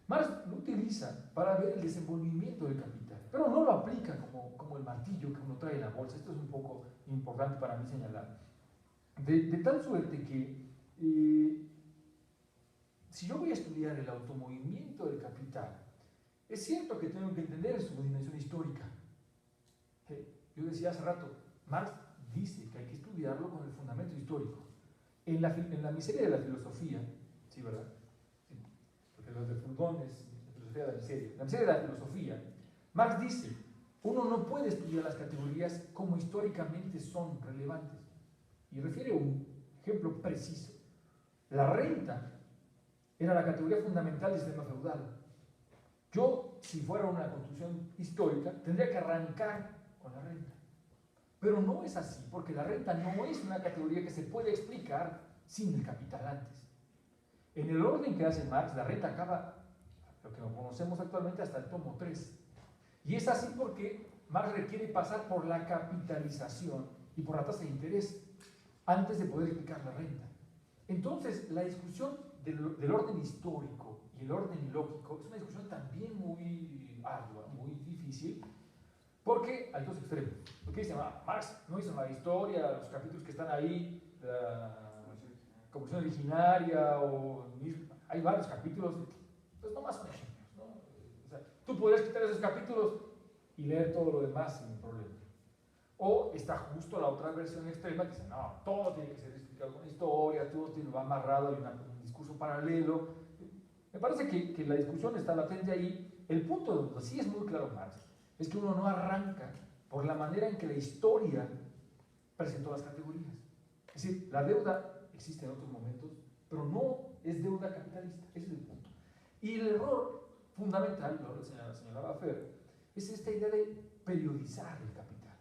Marx lo utiliza para ver el desenvolvimiento del capital, pero no lo aplica como el martillo que uno trae en la bolsa. Esto es un poco importante para mí señalar. De tal suerte que si yo voy a estudiar el automovimiento del capital, es cierto que tengo que entender su dimensión histórica. Yo decía hace rato, Marx dice que hay que estudiarlo con el fundamento histórico. En la miseria de la filosofía, ¿sí, verdad? Sí, porque los de Proudhon es la filosofía de la miseria. La miseria de la filosofía, Marx dice, uno no puede estudiar las categorías como históricamente son relevantes. Y refiere un ejemplo preciso. La renta era la categoría fundamental del sistema feudal. Yo, si fuera una construcción histórica, tendría que arrancar con la renta. Pero no es así, porque la renta no es una categoría que se puede explicar sin el capital antes. En el orden que hace Marx, la renta acaba, lo que conocemos actualmente, hasta el tomo 3. Y es así porque Marx requiere pasar por la capitalización y por la tasa de interés antes de poder explicar la renta. Entonces, la discusión del orden histórico y el orden lógico es una discusión también muy ardua, muy difícil, porque hay dos extremos. Porque dicen, Marx no hizo la historia, los capítulos que están ahí, la composición originaria, hay varios capítulos, pues nomás son ejemplos, ¿no? O sea, tú podrías quitar esos capítulos y leer todo lo demás sin problema. O está justo la otra versión extrema que dice, no, todo tiene que ser explicado con historia, todo va amarrado, hay un discurso paralelo. Me parece que la discusión está latente ahí. El punto donde sí es muy claro Marx es que uno no arranca por la manera en que la historia presentó las categorías. Es decir, la deuda existe en otros momentos, pero no es deuda capitalista. Ese es el punto. Y el error fundamental, lo señalaba Fer, es esta idea de periodizar el capital.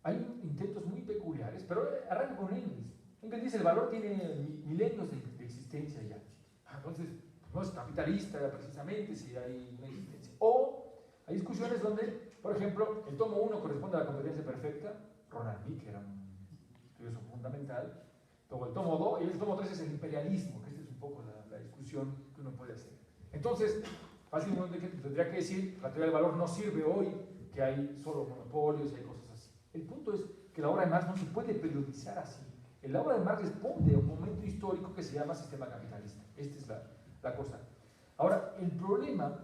Hay intentos muy peculiares, pero arranca con Engels. Engels dice el valor tiene milenios de existencia ya. Entonces, no es capitalista precisamente si hay una existencia. O hay discusiones donde, por ejemplo, el tomo 1 corresponde a la competencia perfecta, Ronald Mick era un estudioso fundamental, luego el tomo 2 y el tomo 3 es el imperialismo, que esta es un poco la discusión que uno puede hacer. Entonces, fácilmente tendría que decir, la teoría del valor no sirve hoy, que hay solo monopolios y hay cosas así. El punto es que la obra de Marx no se puede periodizar así. La obra de Marx responde a un momento histórico que se llama sistema capitalista. Esta es la cosa. Ahora, el problema,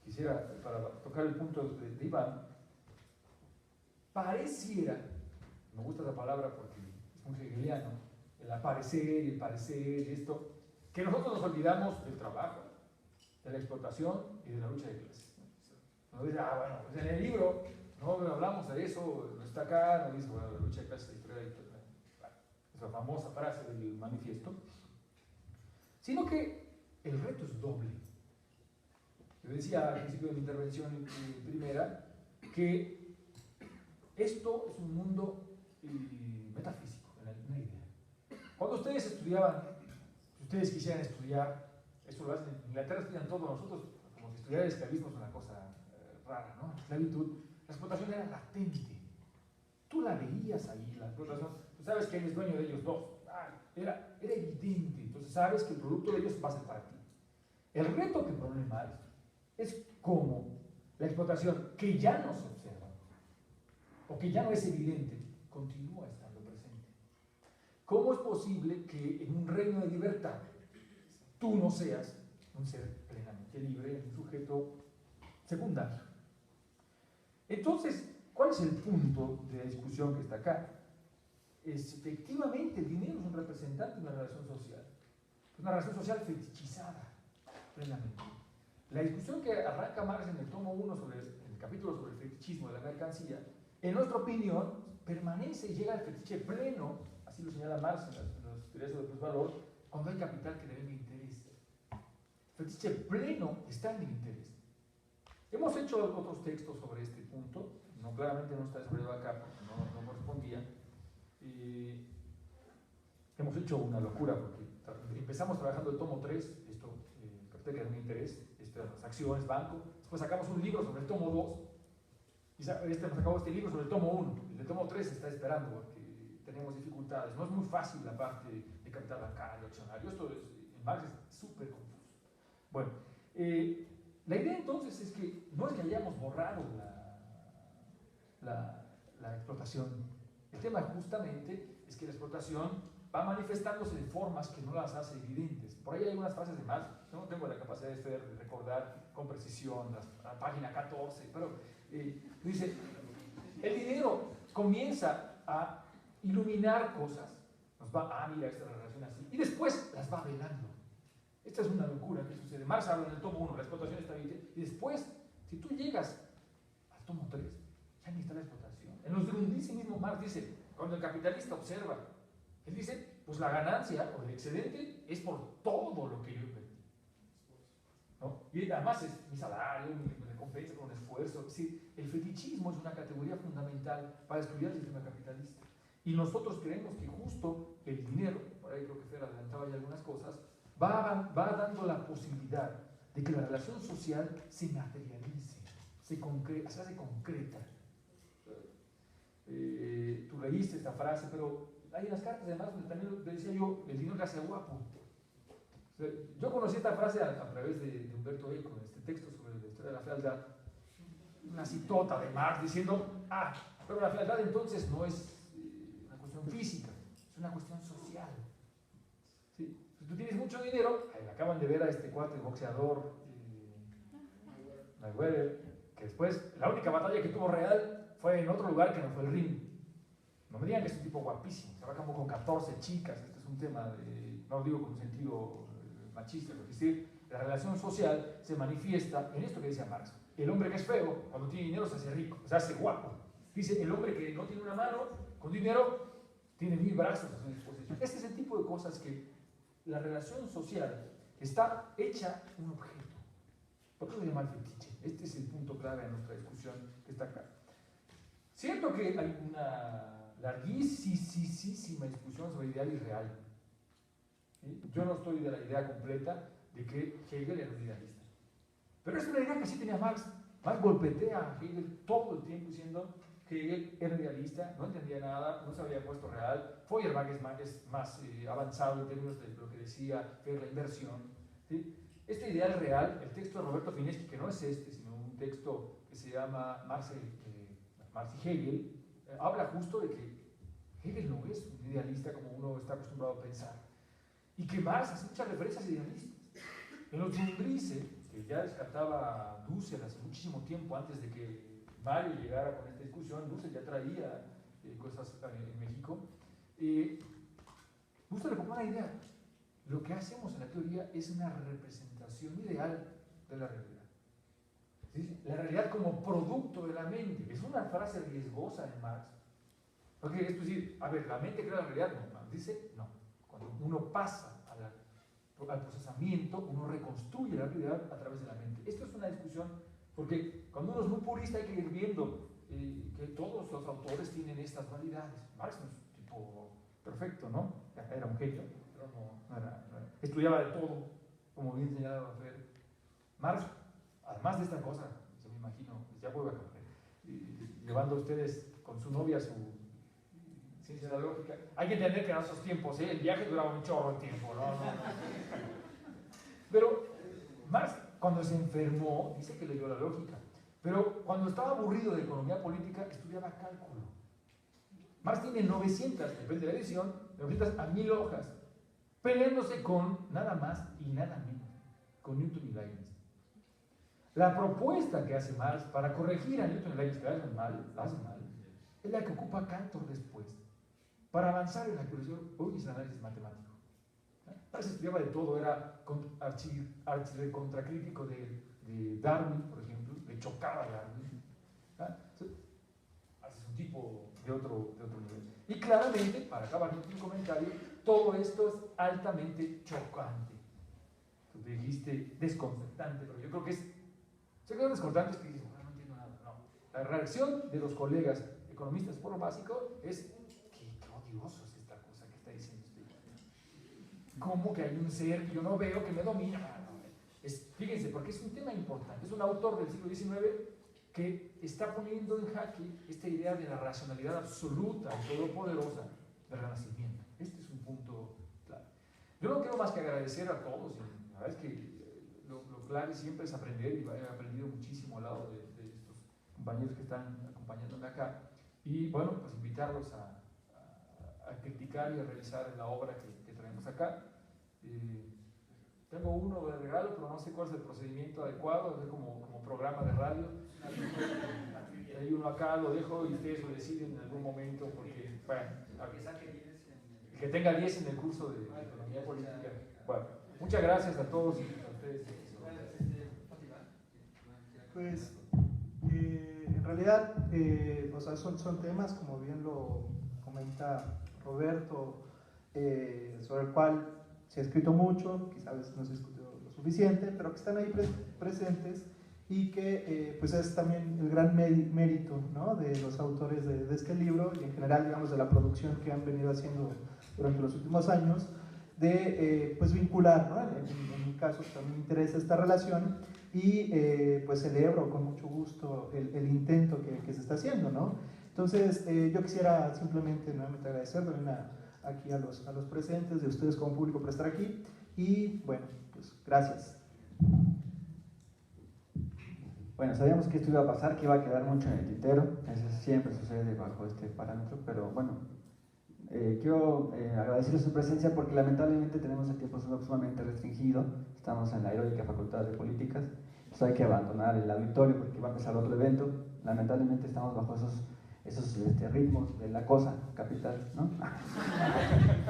quisiera, para tocar el punto de Iván, pareciera, me gusta esa palabra porque es muy hegeliano, el aparecer y el parecer, esto, que nosotros nos olvidamos del trabajo, de la explotación y de la lucha de clases. Nos dice, bueno, pues en el libro no hablamos de eso, no está acá, no dice, bueno, la lucha de clases, la historia de esa famosa frase del manifiesto, sino que el reto es doble. Yo decía al principio de mi intervención primera que esto es un mundo metafísico, una idea. Cuando ustedes estudiaban, si ustedes quisieran estudiar, esto lo hacen en Inglaterra, estudian todos nosotros, como que estudiar el esclavismo es una cosa rara, ¿no? La esclavitud, la explotación era latente. Tú la veías ahí, la explotación, tú sabes que él es dueño de ellos dos, era evidente, entonces sabes que el producto de ellos va a ser para ti. El reto que propone Marx es cómo la explotación, que ya no se observa, o que ya no es evidente, continúa estando presente. ¿Cómo es posible que en un reino de libertad tú no seas un ser plenamente libre, un sujeto secundario? Entonces, ¿cuál es el punto de la discusión que está acá? Efectivamente, el dinero es un representante de una relación social. Es una relación social fetichizada, plenamente. La discusión que arranca Marx en el tomo 1, en el capítulo sobre el fetichismo de la mercancía, en nuestra opinión, permanece y llega al fetiche pleno, así lo señala Marx en las teorías del plusvalor, cuando hay capital que devenga interés. El fetiche pleno está en el interés. Hemos hecho otros textos sobre este punto, claramente no está desarrollado acá porque no correspondía. Hemos hecho una locura porque empezamos trabajando el tomo 3, esto, el capital que devenga interés, las acciones, banco, después sacamos un libro sobre el tomo 2, y nos acabó este libro sobre el tomo 1, el tomo 3 está esperando porque tenemos dificultades, no es muy fácil la parte de capital bancario, accionario, esto en Marx es súper confuso. Bueno, la idea entonces es que no es que hayamos borrado la explotación, el tema justamente es que la explotación va manifestándose de formas que no las hace evidentes. Por ahí hay unas frases de Marx, no tengo la capacidad de recordar con precisión la página 14, pero dice, el dinero comienza a iluminar cosas, nos va, mira, esta es la relación así, y después las va velando. Esta es una locura que sucede. Marx habla en el tomo 1, la explotación está bien, y después, si tú llegas al tomo 3, ya ni está la explotación. En los Grundrisse mismo Marx dice, cuando el capitalista observa, él dice, pues la ganancia o el excedente es por todo lo que yo invertí, ¿no? Y además es mi salario, mi recompensa por un esfuerzo. Es decir, el fetichismo es una categoría fundamental para estudiar el sistema capitalista. Y nosotros creemos que justo el dinero, por ahí creo que Fer adelantaba ya algunas cosas, va dando la posibilidad de que la relación social se materialice, se hace concreta. Tú leíste esta frase, pero hay unas cartas además donde también le decía yo, el dinero que hace guapo. O sea, yo conocí esta frase a través de Humberto Eco, en este texto sobre la historia de la fealdad, una citota de Marx diciendo, pero la fealdad entonces no es una cuestión física, es una cuestión social. ¿Sí? Si tú tienes mucho dinero, acaban de ver a este cuate boxeador, Mayweather, que después la única batalla que tuvo real fue en otro lugar que no fue el ring. No me digan que es un tipo guapísimo, se va como con 14 chicas, este es un tema no lo digo con un sentido machista, es decir, la relación social se manifiesta en esto que decía Marx. El hombre que es feo, cuando tiene dinero se hace rico, se hace guapo. Dice, el hombre que no tiene una mano, con dinero, tiene 1000 brazos a su disposición. Este es el tipo de cosas que la relación social está hecha un objeto. ¿Por qué se llama el fetiche? Este es el punto clave de nuestra discusión que está acá. Cierto que hay una larguísima discusión sobre ideal y real. ¿Sí? Yo no estoy de la idea completa de que Hegel era un idealista. Pero es una idea que sí tenía Marx. Marx golpetea a Hegel todo el tiempo diciendo que Hegel era idealista, no entendía nada, no se había puesto real. Feuerbach es más avanzado en términos de lo que decía, que es la inversión. ¿Sí? Este ideal real, el texto de Roberto Fineschi, que no es este, sino un texto que se llama Marx y Hegel, habla justo de que Hegel no es un idealista como uno está acostumbrado a pensar, y que Marx hace muchas referencias idealistas. En los Grundrisse, que ya descartaba Dussel hace muchísimo tiempo antes de que Mario llegara con esta discusión, Dussel ya traía cosas en México, Dussel le propone una idea. Lo que hacemos en la teoría es una representación ideal de la realidad. ¿Sí? La realidad como producto de la mente. Es una frase riesgosa en Marx. Porque es decir, la mente crea la realidad. No, Marx dice, no. Cuando uno pasa al procesamiento, uno reconstruye la realidad a través de la mente. Esto es una discusión, porque cuando uno es muy purista hay que ir viendo que todos los autores tienen estas validades. Marx no es un tipo perfecto, ¿no? Era un genio, pero no era. Estudiaba de todo, como bien señalaba Fer. Marx, además de esta cosa, yo me imagino, ya vuelvo a comer, llevando a ustedes con su novia su ciencia de la lógica. Hay que entender que en esos tiempos, el viaje duraba un chorro de tiempo, ¿no? Pero Marx, cuando se enfermó, dice que leyó la lógica, pero cuando estaba aburrido de economía política, estudiaba cálculo. Marx tiene 900, depende de la edición, 900 a 1000 hojas, peleándose con nada más y nada menos, con Newton y Leibniz. La propuesta que hace Marx para corregir a Newton y Leibniz, que hacen mal, es la que ocupa Cantor después, para avanzar en la curación hoy es el análisis matemático. Marx estudiaba de todo, era contracrítico de Darwin, por ejemplo, le chocaba a Darwin. Es un tipo de otro nivel. Y claramente, para acabar mi comentario, todo esto es altamente chocante. Tú dijiste desconcertante, pero yo creo que es. Sé que es desconcertante, es que dices, no entiendo nada. No. La reacción de los colegas economistas, por lo básico, es qué odioso es esta cosa que está diciendo usted. ¿Cómo que hay un ser que yo no veo que me domina? Fíjense, porque es un tema importante. Es un autor del siglo XIX que está poniendo en jaque esta idea de la racionalidad absoluta y todopoderosa del Renacimiento. Este es un punto clave. Yo no quiero más que agradecer a todos, y la verdad es que lo clave siempre es aprender, y he aprendido muchísimo al lado de estos compañeros que están acompañándome acá, y bueno, pues invitarlos a criticar y a revisar la obra que traemos acá. Tengo uno de regalo, pero no sé cuál es el procedimiento adecuado, es como programa de radio. Hay uno uno acá, lo dejo y ustedes lo deciden en algún momento, porque, bueno, el que tenga 10 en el curso de economía política. Bueno, muchas gracias a todos y a ustedes. Pues, en realidad, o sea, son temas, como bien lo comenta Roberto, sobre el cual se ha escrito mucho, quizás a veces no se discutió lo suficiente, pero que están ahí presentes y que pues es también el gran mérito, ¿no?, de los autores de este libro y en general, digamos, de la producción que han venido haciendo durante los últimos años, de pues vincular, ¿no? En mi caso también me interesa esta relación y pues celebro con mucho gusto el intento que se está haciendo, ¿no? Entonces yo quisiera simplemente nuevamente agradecer también aquí a los presentes, de ustedes como público por estar aquí y bueno, pues gracias. Bueno, sabíamos que esto iba a pasar, que iba a quedar mucho en el tintero, eso siempre sucede bajo este parámetro, pero bueno, quiero agradecerles su presencia porque lamentablemente tenemos el tiempo sumamente restringido, estamos en la heroica Facultad de Políticas, entonces hay que abandonar el auditorio porque va a empezar otro evento, lamentablemente estamos bajo esos ritmos de la cosa capital, ¿no?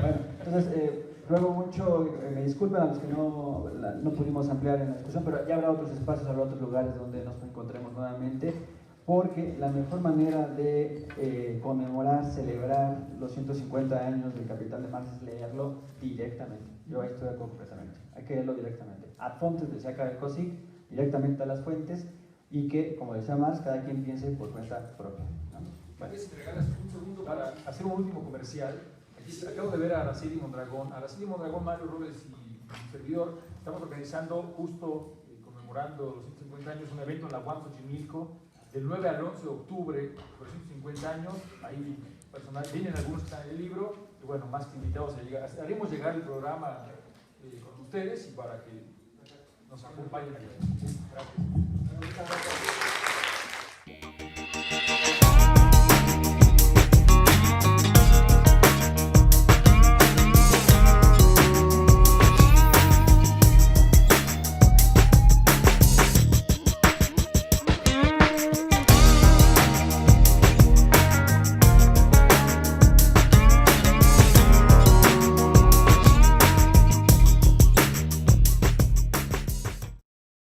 Bueno, entonces ruego mucho, me disculpen a los que no pudimos ampliar en la discusión, pero ya habrá otros espacios, habrá otros lugares donde nos encontremos nuevamente, porque la mejor manera de conmemorar, celebrar los 150 años del Capital de Marx es leerlo directamente. Yo ahí estoy de acuerdo completamente, hay que leerlo directamente. Ad fontes, decía acá el COSIC, directamente a las fuentes, y que, como decía Marx, cada quien piense por cuenta propia, ¿no? Bueno, si me regalas un segundo para hacer un último comercial. Aquí acabo de ver a Araceli Mondragón, Mario Robles y mi servidor. Estamos organizando justo, conmemorando los 150 años, un evento en la UAM Xochimilco, del 9 al 11 de octubre, por 150 años. Ahí personal, vienen algunos que están en el libro, y bueno, más que invitados a llegar. Haremos llegar el programa con ustedes y para que nos acompañen aquí. Gracias.